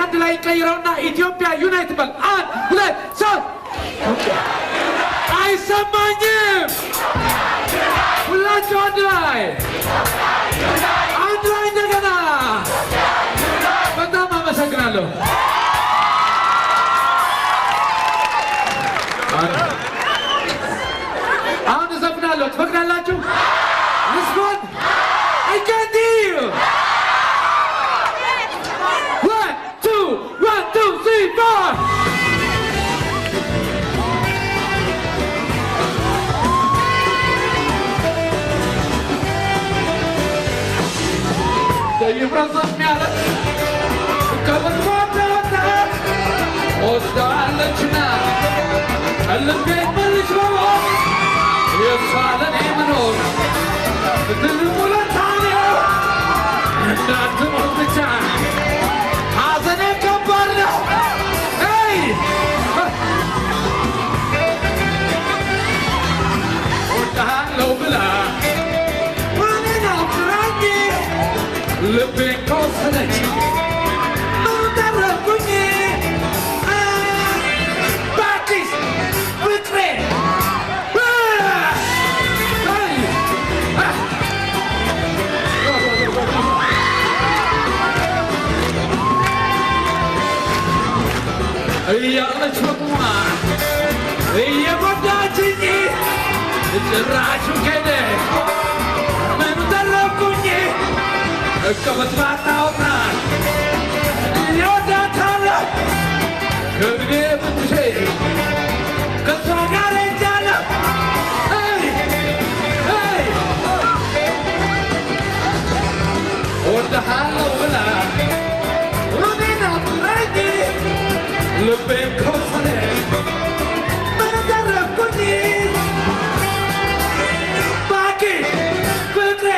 አንድ ላይ ቀይረውና ኢትዮጵያ ዩናይት በል። አንድ ሁለት ሶስት። አይሰማኝም። ሁላችሁ አንድ ላይ እንደገና። በጣም አመሰግናለሁ። አሁን እዘፍናለሁ። ትፈቅዳላችሁ? ልስፎን አይገዲው ይብረዘም ያለ ከበርባታ ወስዳለችና ልቤ መልሶ የሳለኔ መኖር ትልሙለታኔ እንዳትሞት ብቻ ሐዘኔ ከባድ ነው። ወዳለው ብላ ልቤን ከወሰደች ምን ተረፍኩኝ? ባክሽ ፍቅሬ እያለች በቁማ እየጎዳችኝ ጭራሹ ከደ ምን ተረፍኩኝ? እቀበት ባታውና ይወዳታለሁ ከግዴ ብትሼ ከሷ ጋር ሄጃለሁ። እወድሃለሁ ብላ እኔን አትረጂ ልቤን ከወሰደች ምን ተረፍኩኝ? እባክሽ ፍቅሬ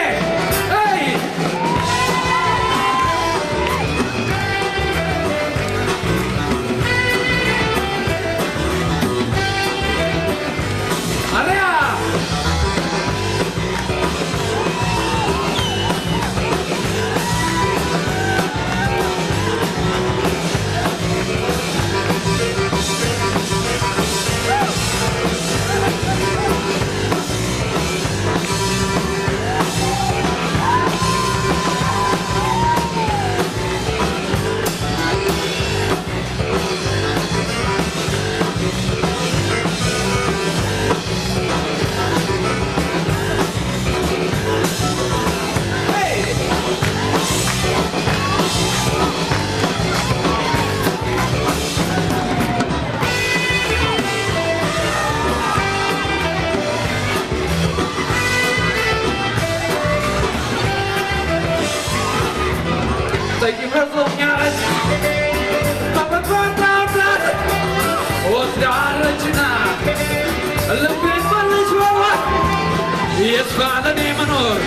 የሷለኔ መኖር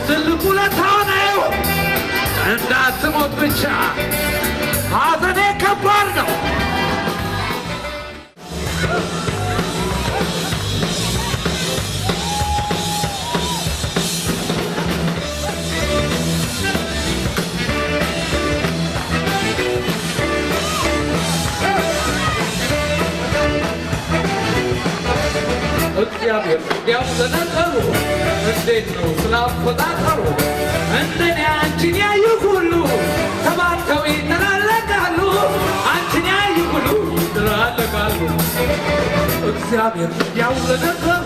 ትልቁ ለታው ነው። እንዳትሞት ብቻ ሐዘኔ ከባድ ነው። ለነገሩ እንዴት ነው ስላፈጣጠሩ እንደኔ አንቺን ያዩ ሁሉ ተባርከው ይተላለቃሉ አንቺን ያዩ ሁሉ ይተላለቃሉ እግዚአብሔር ያው ለነገሩ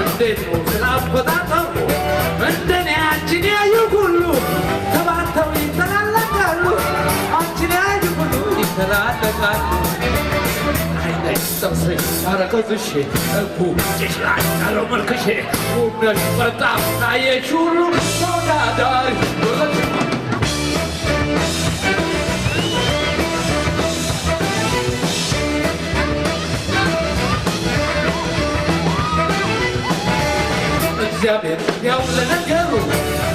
እንዴት ነው ስላፈጣጠሩ እንደኔ አንቺን ያዩ ሁሉ ተባርከው ይተላለቃሉ አንቺን ያዩ ሁሉ ይተላለቃሉ Something out of the shit, a poop, just like I don't want to shit. Woman, but I ain't sure. So that እግዚአብሔር ያው ለነገሩ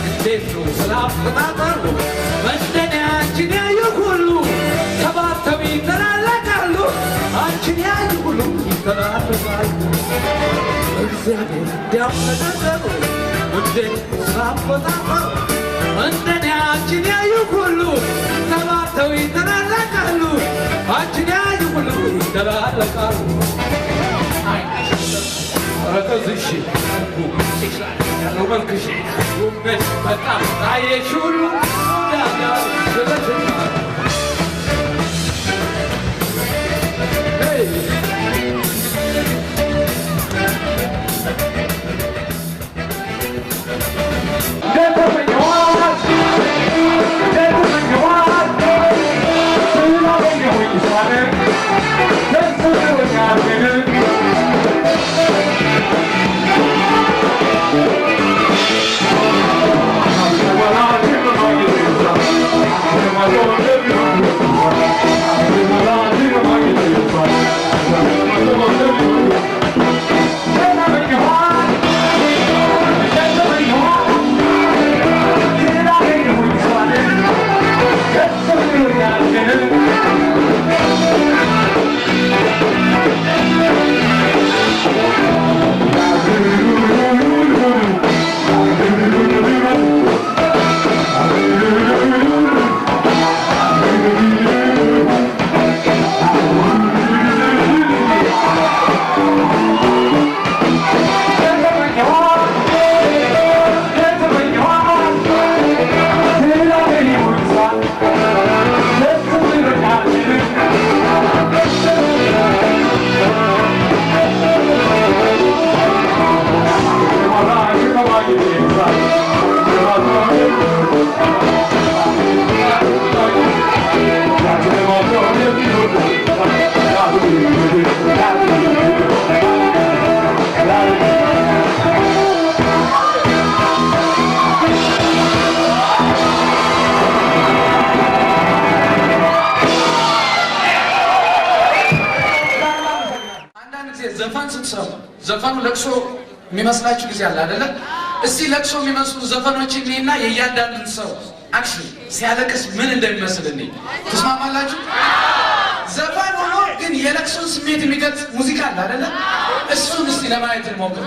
እንዴት ነው ስላፈጣጠሩ እንደኔ አንቺን ያዩ ሁሉ ተባተው ይተላለቃሉ አንቺን ያዩ ሁሉ ይተላለቃሉ እግዚአብሔር ያው ለነገሩ እንዴት ነው ስላፈጣጠሩ እንደኔ አንቺን ያዩ ሁሉ ተባተው ይተላለቃሉ አንቺን ያዩ ሁሉ ይተላለቃሉ ረከዝሽ ያለው መልክሽ ውበት በጣም ታየሽ ሁሉ ዳዳ ስለትና ዘፈኑ ለቅሶ የሚመስላችሁ ጊዜ አለ አይደለ? እስቲ ለቅሶ የሚመስሉ ዘፈኖችን እና የእያንዳንዱን ሰው አክሽን ሲያለቅስ ምን እንደሚመስል እኔ ተስማማላችሁ? ዘፈን ሆኖ ግን የለቅሶን ስሜት የሚገልጽ ሙዚቃ አለ አይደለ? እሱን እስቲ ለማየት እንሞክር።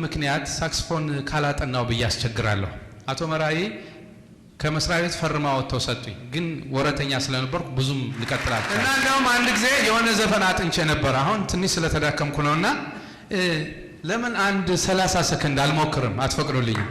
ምክንያት ሳክስፎን ካላጠናው በያስቸግራለሁ አቶ መራይ ከመስሪያ ቤት ፈርማ ወጥተው ሰጡኝ ግን ወረተኛ ስለነበርኩ ብዙም ልቀጥላችሁ እና እንደውም አንድ ጊዜ የሆነ ዘፈን አጥንቼ ነበር አሁን ትንሽ ስለተዳከምኩ ነውና ለምን አንድ 30 ሰከንድ አልሞክርም አትፈቅዱልኝ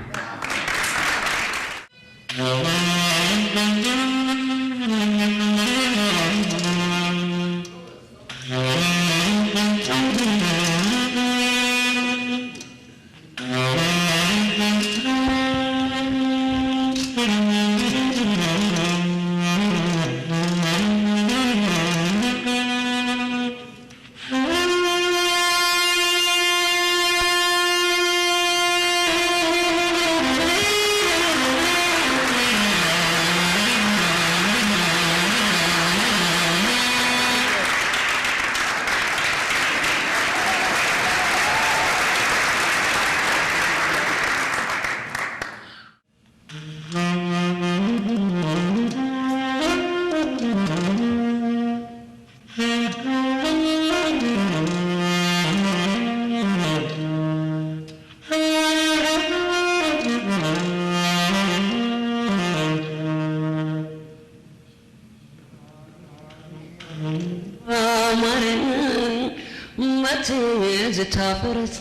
Tafaras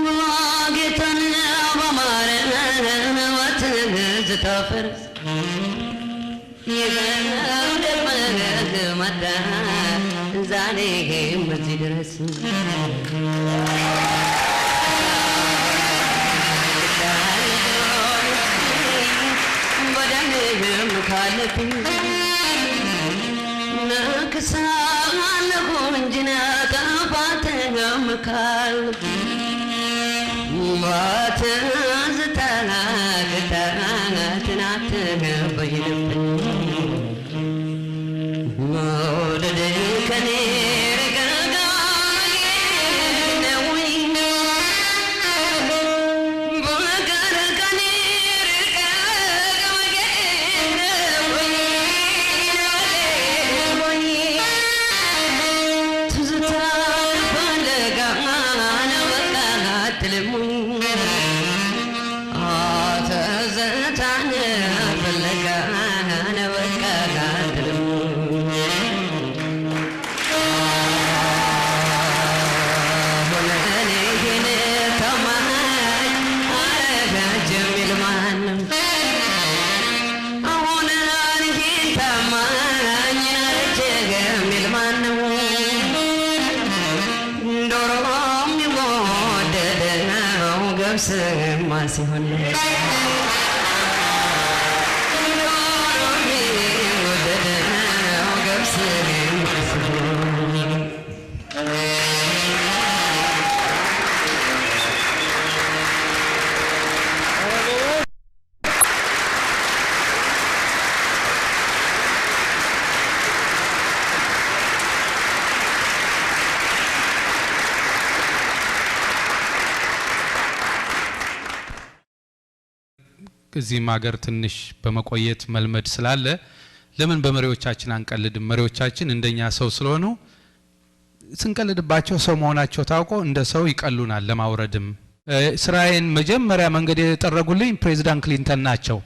Wagetan Bamare What is the Tafaras Mada Zane Mazidras Badam Kalapi Nakasan Gunjina Makal What is the Tanat by the day can ትዝታን ፍለጋ በቃ ጋድልም እዚህ ማገር ትንሽ በመቆየት መልመድ ስላለ ለምን በመሪዎቻችን አንቀልድም? መሪዎቻችን እንደኛ ሰው ስለሆኑ ስንቀልድባቸው ሰው መሆናቸው ታውቆ እንደ ሰው ይቀሉናል ለማውረድም። ስራዬን መጀመሪያ መንገድ የጠረጉልኝ ፕሬዝዳንት ክሊንተን ናቸው።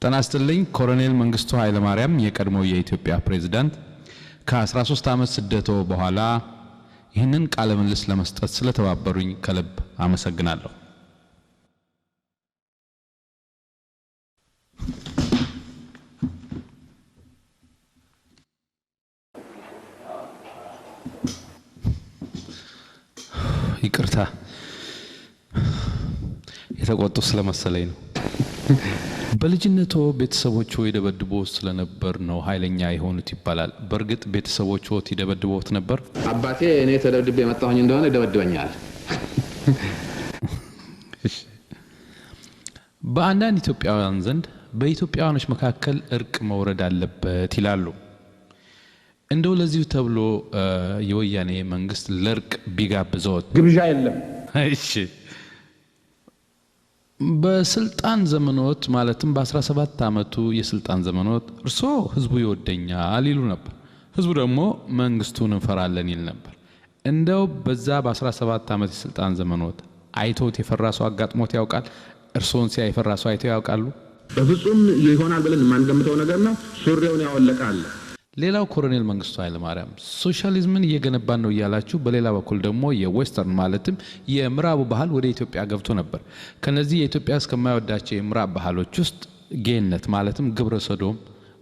ተናስተልኝ ኮሎኔል መንግስቱ ኃይለ ማርያም የቀድሞ የኢትዮጵያ ፕሬዝዳንት ከ13 ዓመት ስደቶ በኋላ ይህንን ቃለ ምልልስ ለመስጠት ስለተባበሩኝ ከልብ አመሰግናለሁ። ይቅርታ የተቆጡ ስለመሰለኝ ነው። በልጅነቱ ቤተሰቦቹ ይደበድቦ ስለነበር ነው ኃይለኛ የሆኑት ይባላል። በርግጥ ቤተሰቦቹ ይደበድቦት ነበር? አባቴ እኔ ተደብድቤ መጣሁኝ እንደሆነ ይደበድበኛል። በአንዳንድ ኢትዮጵያውያን ዘንድ በኢትዮጵያውያኖች መካከል እርቅ መውረድ አለበት ይላሉ። እንደው ለዚሁ ተብሎ የወያኔ መንግስት ለእርቅ ቢጋብዘውት ግብዣ የለም። እሺ በስልጣን ዘመኖት ማለትም በ17 ዓመቱ የስልጣን ዘመኖት እርሶ ህዝቡ ይወደኛል ይሉ ነበር፣ ህዝቡ ደግሞ መንግስቱን እንፈራለን ይል ነበር። እንደው በዛ በ17 ዓመት የስልጣን ዘመኖት አይቶት የፈራሰው አጋጥሞት ያውቃል? እርሶን ሲያይ የፈራሰው አይተው ያውቃሉ? በፍጹም ይሆናል ብለን ማንገምተው ነገር ነው። ሱሪውን ያወለቃል። ሌላው ኮሎኔል መንግስቱ ኃይለ ማርያም ሶሻሊዝምን እየገነባን ነው እያላችሁ በሌላ በኩል ደግሞ የዌስተርን ማለትም የምዕራቡ ባህል ወደ ኢትዮጵያ ገብቶ ነበር። ከነዚህ የኢትዮጵያ እስከማይወዳቸው የምዕራብ ባህሎች ውስጥ ጌነት ማለትም ግብረ ሰዶም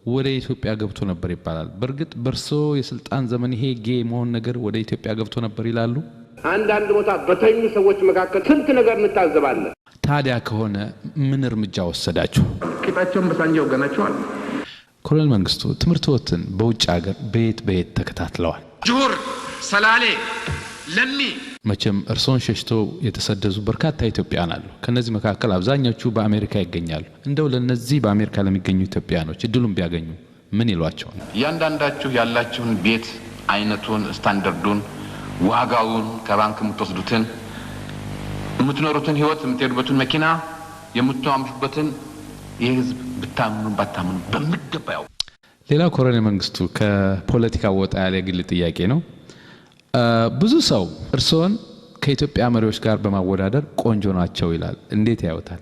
ወደ ኢትዮጵያ ገብቶ ነበር ይባላል። በርግጥ በርሶ የስልጣን ዘመን ይሄ ጌ መሆን ነገር ወደ ኢትዮጵያ ገብቶ ነበር ይላሉ? አንዳንድ ቦታ በተኙ ሰዎች መካከል ስንት ነገር እንታዘባለን። ታዲያ ከሆነ ምን እርምጃ ወሰዳችሁ? ቂጣቸውን በሳንጃ ወገናቸዋል። ኮሎኔል መንግስቱ ትምህርቶትን በውጭ ሀገር በየት ተከታትለዋል? ጆር፣ ሰላሌ፣ ለሚ። መቼም እርሶን ሸሽተው የተሰደዱ በርካታ ኢትዮጵያውያን አሉ። ከነዚህ መካከል አብዛኞቹ በአሜሪካ ይገኛሉ። እንደው ለነዚህ በአሜሪካ ለሚገኙ ኢትዮጵያውያኖች እድሉን ቢያገኙ ምን ይሏቸዋል? እያንዳንዳችሁ ያላችሁን ቤት አይነቱን፣ ስታንዳርዱን፣ ዋጋውን፣ ከባንክ የምትወስዱትን፣ የምትኖሩትን ህይወት፣ የምትሄዱበትን መኪና፣ የምትተማመኑበትን የህዝብ ብታምኑ ባታምኑ በሚገባው። ሌላው ኮሎኔል መንግስቱ ከፖለቲካ ወጣ ያለ ግል ጥያቄ ነው። ብዙ ሰው እርሶን ከኢትዮጵያ መሪዎች ጋር በማወዳደር ቆንጆ ናቸው ይላል። እንዴት ያዩታል?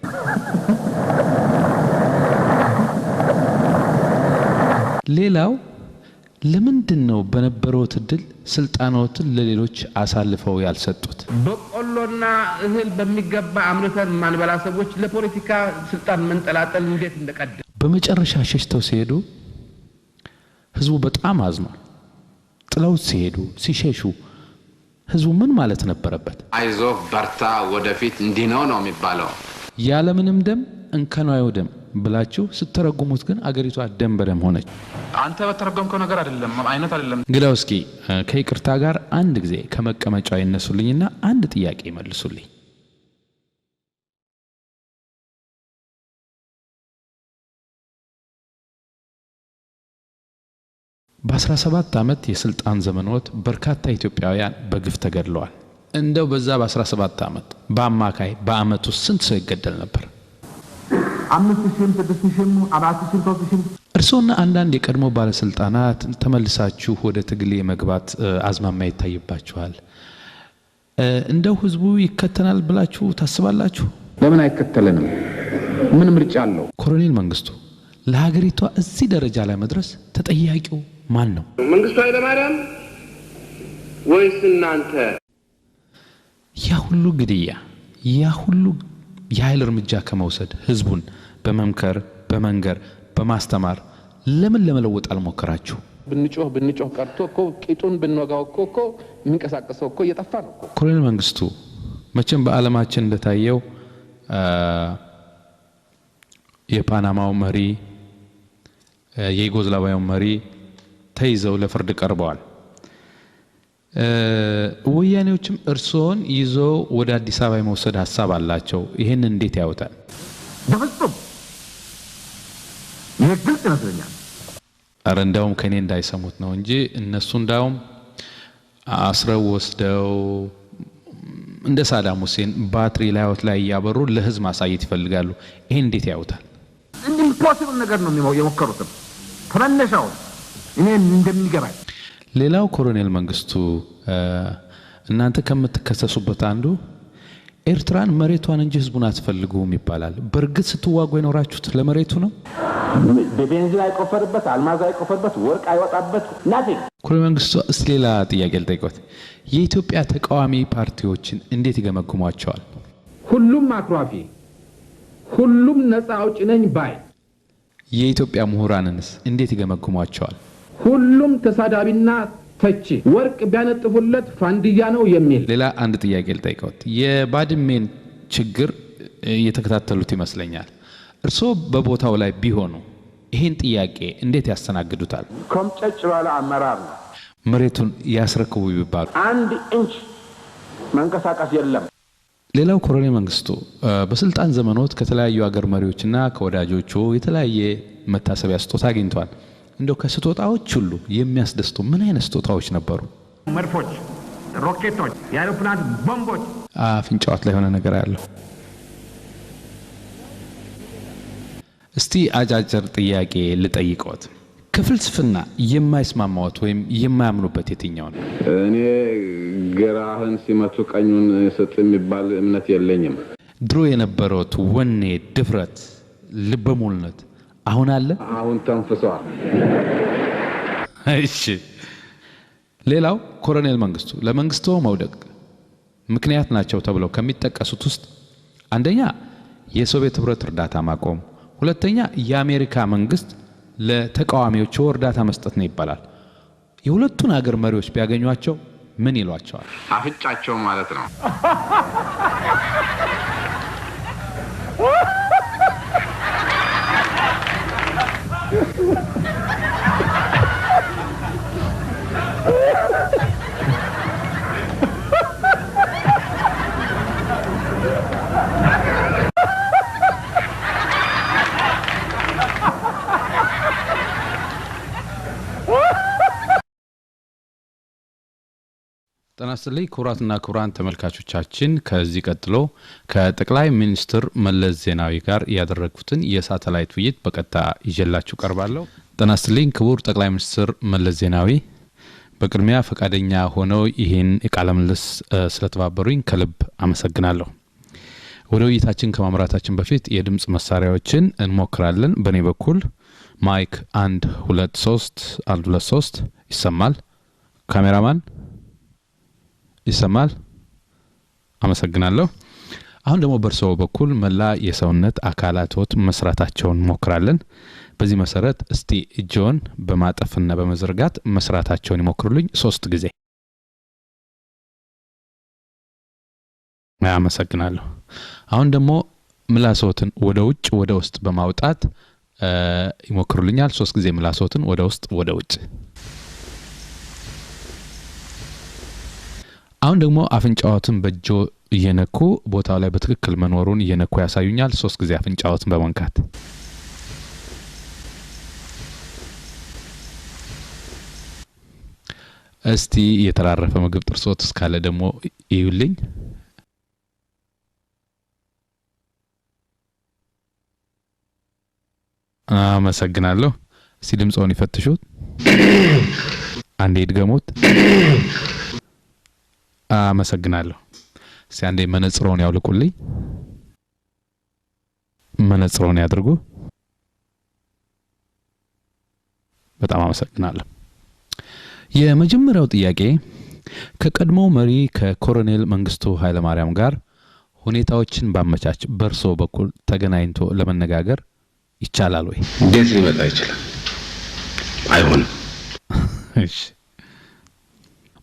ለምንድነው በነበረው ትድል ስልጣኖትን ለሌሎች አሳልፈው ያልሰጡት? በቆሎና እህል በሚገባ አምርተን ማንበላ ሰዎች ለፖለቲካ ስልጣን መንጠላጠል እንዴት እንደቀደ በመጨረሻ ሸሽተው ሲሄዱ ህዝቡ በጣም አዝኗል። ጥለው ሲሸሹ ህዝቡ ምን ማለት ነበረበት? አይዞህ በርታ ወደፊት እንዲህ ነው የሚባለው። ያለምንም ደም እንከናው ደም ብላችሁ ስትተረጉሙት ግን አገሪቷ ደም በደም ሆነች። አንተ በተረጎምከው ነገር አይነት አይደለም። እንግዲያው እስኪ ከይቅርታ ጋር አንድ ጊዜ ከመቀመጫው ይነሱልኝና አንድ ጥያቄ መልሱልኝ። በ17 ዓመት የስልጣን ዘመኖት በርካታ ኢትዮጵያውያን በግፍ ተገድለዋል። እንደው በዛ በ17 ዓመት በአማካይ በአመቱ ስንት ሰው ይገደል ነበር? 5000 6000 4000 እርሶና አንዳንድ የቀድሞ ባለስልጣናት ተመልሳችሁ ወደ ትግል የመግባት አዝማሚያ ይታይባችኋል። እንደው ህዝቡ ይከተናል ብላችሁ ታስባላችሁ? ለምን አይከተለንም? ምን ምርጫ አለው? ኮሎኔል መንግስቱ ለሀገሪቷ እዚህ ደረጃ ላይ መድረስ ተጠያቂው ማን ነው? መንግስቱ ኃይለ ማርያም ወይስ እናንተ? ያ ሁሉ ግድያ፣ ያ ሁሉ የኃይል እርምጃ ከመውሰድ ህዝቡን በመምከር በመንገር በማስተማር ለምን ለመለወጥ አልሞከራችሁ? ብንጮህ ቀርቶ እኮ ቂጡን ብንወጋው እኮ የሚንቀሳቀሰው እኮ እየጠፋ ነው እኮ። ኮሎኔል መንግስቱ መቼም በዓለማችን እንደታየው የፓናማው መሪ የዩጎዝላቪያው መሪ ተይዘው ለፍርድ ቀርበዋል። ወያኔዎችም እርሶን ይዞ ወደ አዲስ አበባ የመውሰድ ሐሳብ አላቸው። ይሄን እንዴት ያውታል? በፍጹም የግልጽ ይመስለኛል። አረ እንደውም ከኔ እንዳይሰሙት ነው እንጂ እነሱ እንዳውም አስረው ወስደው እንደ ሳዳም ሁሴን ባትሪ ላይወት ላይ ያበሩ ለህዝብ ማሳየት ይፈልጋሉ። ይሄን እንዴት ያውታል? ኢምፖሲብል ነገር ነው የሞከሩት ተመነሻው እኔ እንደሚገባኝ። ሌላው ኮሎኔል መንግስቱ እናንተ ከምትከሰሱበት አንዱ ኤርትራን መሬቷን እንጂ ህዝቡን አትፈልጉም ይባላል። በርግጥ ስትዋጉ የኖራችሁት ለመሬቱ ነው? በቤንዚን አይቆፈርበት፣ አልማዝ አይቆፈርበት፣ ወርቅ አይወጣበት ናቲንግ። ኮሎኔል መንግስቱ እስኪ ሌላ ጥያቄ ልጠይቅዎት። የኢትዮጵያ ተቃዋሚ ፓርቲዎችን እንዴት ይገመግሟቸዋል? ሁሉም አክራፊ፣ ሁሉም ነፃ አውጪ ነኝ ባይ። የኢትዮጵያ ምሁራንንስ እንዴት ይገመግሟቸዋል? ሁሉም ተሳዳቢና ተቺ፣ ወርቅ ቢያነጥፉለት ፋንዲያ ነው የሚል። ሌላ አንድ ጥያቄ ልጠይቅዎት። የባድሜን ችግር እየተከታተሉት ይመስለኛል። እርስዎ በቦታው ላይ ቢሆኑ ይሄን ጥያቄ እንዴት ያስተናግዱታል? ኮምጨጭ ባለ አመራር ነው። መሬቱን ያስረክቡ ይባሉ 1 ኢንች መንቀሳቀስ የለም። ሌላው ኮሎኔል መንግስቱ በስልጣን ዘመኖት ከተለያዩ ሀገር መሪዎችና ከወዳጆቹ የተለያየ መታሰቢያ ስጦታ አግኝተዋል። እንደው ከስጦታዎች ሁሉ የሚያስደስቱ ምን አይነት ስጦታዎች ነበሩ? መድፎች፣ ሮኬቶች፣ የአውሮፕላን ቦምቦች። አፍንጫዎት ላይ ሆነ ነገር ያለው። እስቲ አጫጭር ጥያቄ ልጠይቅዎት። ከፍልስፍና የማይስማማዎት ወይም የማያምኑበት የትኛው ነው? እኔ ግራህን ሲመቱ ቀኙን ስጥ የሚባል እምነት የለኝም። ድሮ የነበረውት ወኔ፣ ድፍረት፣ ልበ ሙሉነት አሁን አለ? አሁን ተንፍሷል። እሺ። ሌላው ኮሎኔል መንግስቱ ለመንግስቱ መውደቅ ምክንያት ናቸው ተብለው ከሚጠቀሱት ውስጥ አንደኛ የሶቪየት ህብረት እርዳታ ማቆም፣ ሁለተኛ የአሜሪካ መንግስት ለተቃዋሚዎች እርዳታ መስጠት ነው ይባላል። የሁለቱን ሀገር መሪዎች ቢያገኟቸው ምን ይሏቸዋል? አፍጫቸው ማለት ነው። ጤና ይስጥልኝ ክቡራትና ክቡራን ተመልካቾቻችን፣ ከዚህ ቀጥሎ ከጠቅላይ ሚኒስትር መለስ ዜናዊ ጋር ያደረጉትን የሳተላይት ውይይት በቀጥታ ይዤላችሁ ቀርባለሁ። ጤና ይስጥልኝ ክቡር ጠቅላይ ሚኒስትር መለስ ዜናዊ፣ በቅድሚያ ፈቃደኛ ሆነው ይህን የቃለ ምልልስ ስለተባበሩኝ ከልብ አመሰግናለሁ። ወደ ውይይታችን ከማምራታችን በፊት የድምጽ መሳሪያዎችን እንሞክራለን። በእኔ በኩል ማይክ 1 2 3 1 2 3 ይሰማል? ካሜራማን ይሰማል? አመሰግናለሁ። አሁን ደግሞ በርሶ በኩል መላ የሰውነት አካላቶት መስራታቸውን ሞክራለን። በዚህ መሰረት እስቲ እጆን በማጠፍና በመዘርጋት መስራታቸውን ይሞክሩልኝ 3 ጊዜ። አመሰግናለሁ። አሁን ደግሞ ምላሶትን ወደ ውጭ ወደ ውስጥ በማውጣት ይሞክሩልኛል 3 ጊዜ ምላሶትን ወደ ውስጥ ወደ ውጭ። አሁን ደግሞ አፍንጫዎትን በእጆ እየነኩ ቦታው ላይ በትክክል መኖሩን እየነኩ ያሳዩኛል 3 ጊዜ አፍንጫዎትን በመንካት። እስቲ የተራረፈ ምግብ ጥርሶት እስካለ ደግሞ ይዩልኝ። አመሰግናለሁ። እስቲ ድምጾን ይፈትሹት። አንዴ ይድገሙት። አመሰግናለሁ። እስቲ አንዴ መነጽሮን ያውልቁልኝ። መነጽሮን ያድርጉ። በጣም አመሰግናለሁ። የመጀመሪያው ጥያቄ ከቀድሞ መሪ ከኮሎኔል መንግስቱ ኃይለማርያም ጋር ሁኔታዎችን ባመቻች በርሶ በኩል ተገናኝቶ ለመነጋገር ይቻላል ወይ? እንዴት ሊመጣ ይችላል? አይሆንም። እሺ።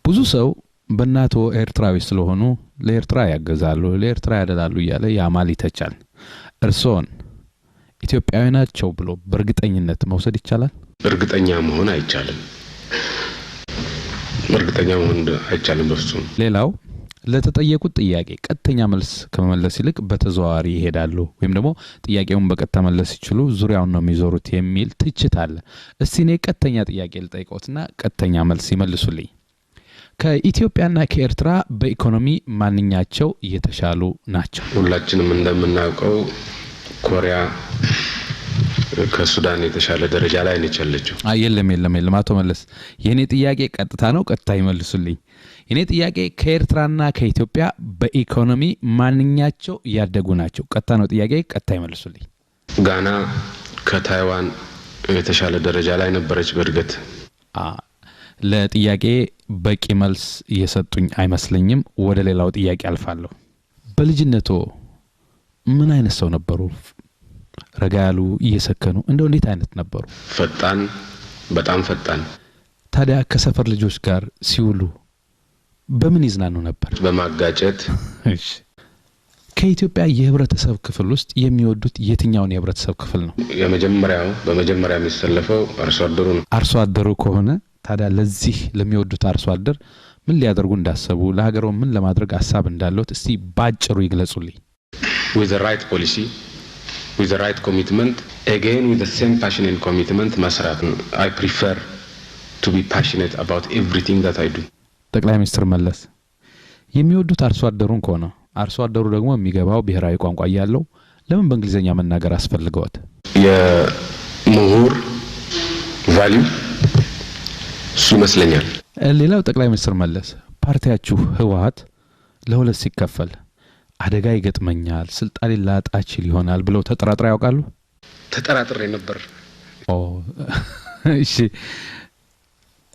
ብዙ ሰው በእናቶ ኤርትራዊ ስለሆኑ ለኤርትራ ያገዛሉ፣ ለኤርትራ ያደላሉ እያለ ያማል ይተቻል። እርሶን ኢትዮጵያዊ ናቸው ብሎ በእርግጠኝነት መውሰድ ይቻላል? እርግጠኛ መሆን አይቻልም። እርግጠኛ መሆን አይቻልም በፍጹም። ሌላው ለተጠየቁት ጥያቄ ቀጥተኛ መልስ ከመመለስ ይልቅ በተዘዋዋሪ ይሄዳሉ ወይም ደግሞ ጥያቄውን በቀጥታ መለስ ይችሉ ዙሪያውን ነው የሚዞሩት የሚል ትችት አለ። እስቲ እኔ ቀጥተኛ ጥያቄ ልጠይቅዎትና ቀጥተኛ መልስ ይመልሱልኝ። ከኢትዮጵያና ከኤርትራ በኢኮኖሚ ማንኛቸው የተሻሉ ናቸው? ሁላችንም እንደምናውቀው ኮሪያ ከሱዳን የተሻለ ደረጃ ላይ ነች ያለችው። የለም አቶ መለስ፣ የኔ ጥያቄ ቀጥታ ነው፣ ቀጥታ ይመልሱልኝ። የኔ ጥያቄ ከኤርትራና ከኢትዮጵያ በኢኮኖሚ ማንኛቸው ያደጉ ናቸው? ቀጥታ ነው ጥያቄ፣ ቀጥታ ይመልሱልኝ። ጋና ከታይዋን የተሻለ ደረጃ ላይ ነበረች በእድገት። ለጥያቄ በቂ መልስ እየሰጡኝ አይመስለኝም። ወደ ሌላው ጥያቄ አልፋለሁ። በልጅነቶ ምን አይነት ሰው ነበሩ? ረጋ ያሉ እየሰከኑ እንደው እንዴት አይነት ነበሩ? ፈጣን፣ በጣም ፈጣን። ታዲያ ከሰፈር ልጆች ጋር ሲውሉ በምን ይዝናኑ ነበር? በማጋጨት። እሺ። ከኢትዮጵያ የህብረተሰብ ክፍል ውስጥ የሚወዱት የትኛውን የህብረተሰብ ክፍል ነው? በመጀመሪያ የሚሰለፈው አርሶ አደሩ ነው። አርሶ አደሩ ከሆነ ታዲያ ለዚህ ለሚወዱት አርሶ አደር ምን ሊያደርጉ እንዳሰቡ፣ ለሀገሩ ምን ለማድረግ ሐሳብ እንዳለው እስቲ ባጭሩ ይግለጹልኝ። with the right policy, with the right commitment, again with the same passion and commitment መስራት ነው። I prefer to be passionate about everything that I do። ጠቅላይ ሚኒስትር መለስ የሚወዱት አርሶ አደሩን ከሆነ አርሶ አደሩ ደግሞ የሚገባው ብሔራዊ ቋንቋ ያለው ለምን በእንግሊዘኛ መናገር አስፈልገውት? የምሁር ቫልዩ እሱ ይመስለኛል። ሌላው ጠቅላይ ሚኒስትር መለስ ፓርቲያችሁ ህወሓት ለሁለት ሲከፈል አደጋ ይገጥመኛል፣ ስልጣን ላጣ ይችል ይሆናል ብለው ተጠራጥረው ያውቃሉ? ተጠራጥሬ ነበር። እሺ።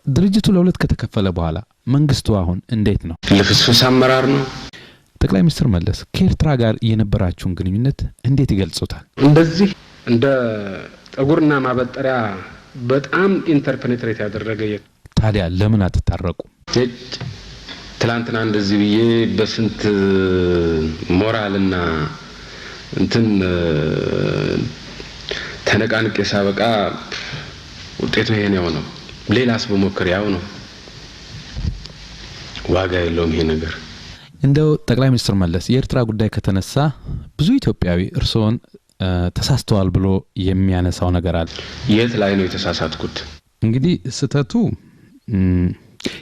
ድርጅቱ ለሁለት ከተከፈለ በኋላ መንግስቱ አሁን እንዴት ነው? ልፍስፍስ አመራር ነው። ጠቅላይ ሚኒስትር መለስ ከኤርትራ ጋር የነበራችሁን ግንኙነት እንዴት ይገልጹታል? እንደዚህ እንደ ጠጉርና ማበጠሪያ በጣም ኢንተርፔኔትሬት ያደረገ። ታዲያ ለምን አትታረቁ? ትላንትና እንደዚህ ብዬ በስንት ሞራልና እንትን ተነቃንቄ ሳበቃ ውጤቱ ይሄ ነው። ሌላስ በሞክር ያው ነው። ዋጋ የለውም ይሄ ነገር። እንደው ጠቅላይ ሚኒስትር መለስ የኤርትራ ጉዳይ ከተነሳ ብዙ ኢትዮጵያዊ እርስዎን ተሳስተዋል ብሎ የሚያነሳው ነገር አለ። የት ላይ ነው የተሳሳትኩት? እንግዲህ ስተቱ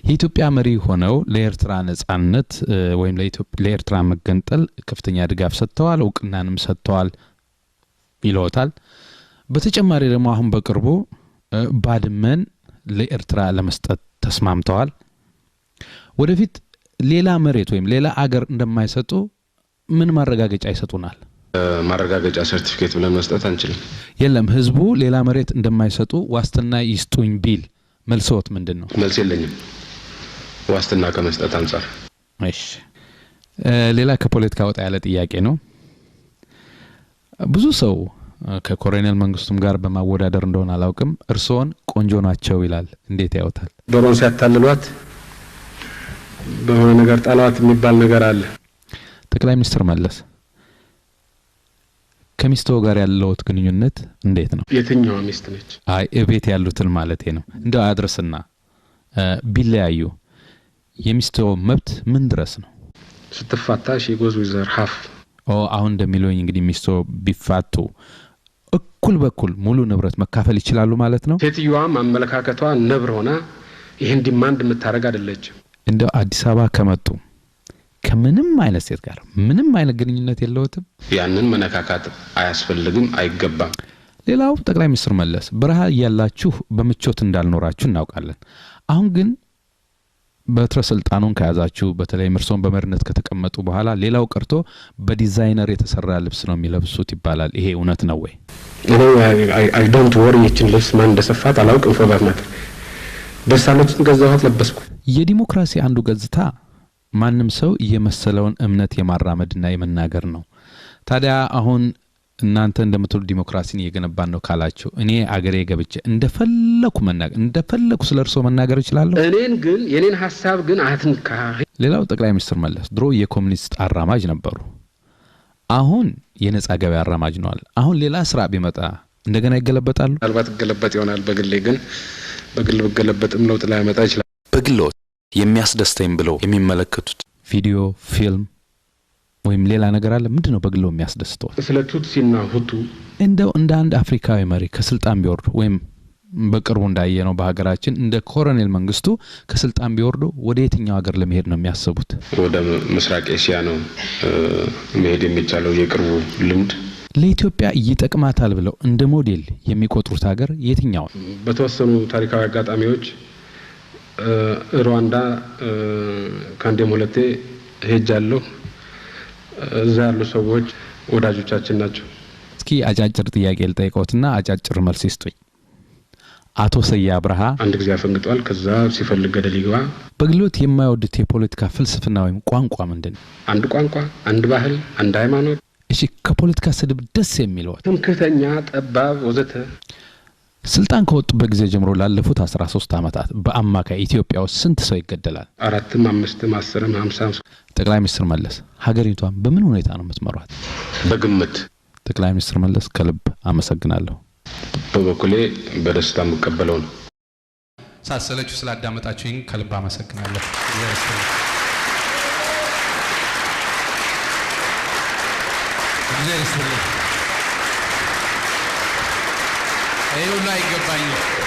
የኢትዮጵያ መሪ ሆነው ለኤርትራ ነጻነት ወይም ለኤርትራ መገንጠል ከፍተኛ ድጋፍ ሰጥተዋል፣ እውቅናንም ሰጥተዋል ይለውታል። በተጨማሪ ደግሞ አሁን በቅርቡ ባድመን ለኤርትራ ለመስጠት ተስማምተዋል። ወደፊት ሌላ መሬት ወይም ሌላ አገር እንደማይሰጡ ምን ማረጋገጫ ይሰጡናል? ማረጋገጫ ሰርቲፊኬት ብለን መስጠት አንችልም። የለም ህዝቡ ሌላ መሬት እንደማይሰጡ ዋስትና ይስጡኝ ቢል መልሶት ምንድነው? መልስ የለኝም ዋስትና ከመስጠት አንፃር። እሺ ሌላ ከፖለቲካ ወጣ ያለ ጥያቄ ነው። ብዙ ሰው ከኮሎኔል መንግስቱም ጋር በማወዳደር እንደሆነ አላውቅም እርሶን ቆንጆ ናቸው ይላል። እንዴት ያውታል? ዶሮን ሲያታልሏት በሆነ ነገር ጣሏት የሚባል ነገር አለ። ጠቅላይ ሚኒስትር መለስ ከሚስቶ ጋር ያለውት ግንኙነት እንዴት ነው? የትኛው ሚስት ነች? አይ እቤት ያሉትን ማለቴ ነው። እንደው አድርስና ቢለያዩ የሚስቶ መብት ምን ድረስ ነው? ስትፋታ ሺ ጎዝ ዊዘር ሃፍ አሁን እንደሚሉኝ እንግዲህ ሚስቶ ቢፋቱ እኩል በኩል ሙሉ ንብረት መካፈል ይችላሉ ማለት ነው። ሴትዮዋ ማመለካከቷ ነብር ሆና ይሄን ዲማንድ የምታረግ አይደለችም። እንደው አዲስ አበባ ከመጡ ከምንም አይነት ሴት ጋር ምንም አይነት ግንኙነት የለውትም። ያንን መነካካት አያስፈልግም አይገባም። ሌላው ጠቅላይ ሚኒስትር መለስ በረሃ ያላችሁ በመቾት እንዳልኖራችሁ እናውቃለን። አሁን ግን በትረ ስልጣኑን ከያዛችሁ በተለይ ምርሶን በመሪነት ከተቀመጡ በኋላ ሌላው ቀርቶ በዲዛይነር የተሰራ ልብስ ነው የሚለብሱት ይባላል። ይሄ እውነት ነው ወይ? አይ ዶንት ወሪ ይችን ልብስ ማን እንደሰፋት አላውቅም። ፎርማት ደሳለችን ገዛኋት ለበስኩ። የዲሞክራሲ አንዱ ገጽታ ማንም ሰው የመሰለውን እምነት የማራመድና የመናገር ነው። ታዲያ አሁን እናንተ እንደምትሉ ዲሞክራሲን እየገነባን ነው ካላችሁ እኔ አገሬ ገብቼ እንደፈለኩ መናገር እንደፈለኩ ስለርሶ መናገር ይችላል። እኔን ግን የኔን ሐሳብ ግን አትንካ። ሌላው ጠቅላይ ሚኒስትር መለስ ድሮ የኮሙኒስት አራማጅ ነበሩ። አሁን የነጻ ገበያ አራማጅ ነዋል። አሁን ሌላ ስራ ቢመጣ እንደገና ይገለበጣሉ። አልባት ገለበጥ ይሆናል። በግሌ ግን በግል በገለበጥም ለውጥ ላይ ያመጣ ይችላል። በግሎት የሚያስደስተኝ ብለው የሚመለከቱት ቪዲዮ ፊልም ወይም ሌላ ነገር አለ? ምንድነው በግለው የሚያስደስተው? ስለ ቱትሲና ሁቱ እንደው እንደ አንድ አፍሪካዊ መሪ ከስልጣን ቢወርዱ ወይም በቅርቡ እንዳየነው በሀገራችን እንደ ኮሎኔል መንግስቱ ከስልጣን ቢወርዱ ወደ የትኛው ሀገር ለመሄድ ነው የሚያስቡት? ወደ ምስራቅ ኤሽያ ነው መሄድ የሚቻለው። የቅርቡ ልምድ ለኢትዮጵያ ይጠቅማታል ብለው እንደ ሞዴል የሚቆጥሩት ሀገር የትኛው? በተወሰኑ ታሪካዊ አጋጣሚዎች ሩዋንዳ ካንዴም ሁለቴ ሄጃለሁ። እዛ ያሉ ሰዎች ወዳጆቻችን ናቸው። እስኪ አጫጭር ጥያቄ ልጠይቅዎትና አጫጭር መልስ ይስጡኝ። አቶ ሰያ አብርሃ አንድ ጊዜ አፈንግጧል። ከዛ ሲፈልግ ገደል ይግባ። በግሎት የማይወዱት የፖለቲካ ፍልስፍና ወይም ቋንቋ ምንድነው? አንድ ቋንቋ፣ አንድ ባህል፣ አንድ ሃይማኖት። እሺ ከፖለቲካ ስድብ ደስ የሚለው ትምክህተኛ፣ ጠባብ ወዘተ። ስልጣን ከወጡበት ጊዜ ጀምሮ ላለፉት 13 ዓመታት በአማካይ ኢትዮጵያ ውስጥ ስንት ሰው ይገደላል? 4፣ 5፣ 10፣ 50። ጠቅላይ ሚኒስትር መለስ ሀገሪቷን በምን ሁኔታ ነው የምትመሯት? በግምት። ጠቅላይ ሚኒስትር መለስ ከልብ አመሰግናለሁ። በበኩሌ በደስታ መቀበለው ነው። ሳሰለችሁ ስላዳመጣችሁኝ ከልብ አመሰግናለሁ። እግዚአብሔር ይስጥልኝ። ይሁን አይገባኝም።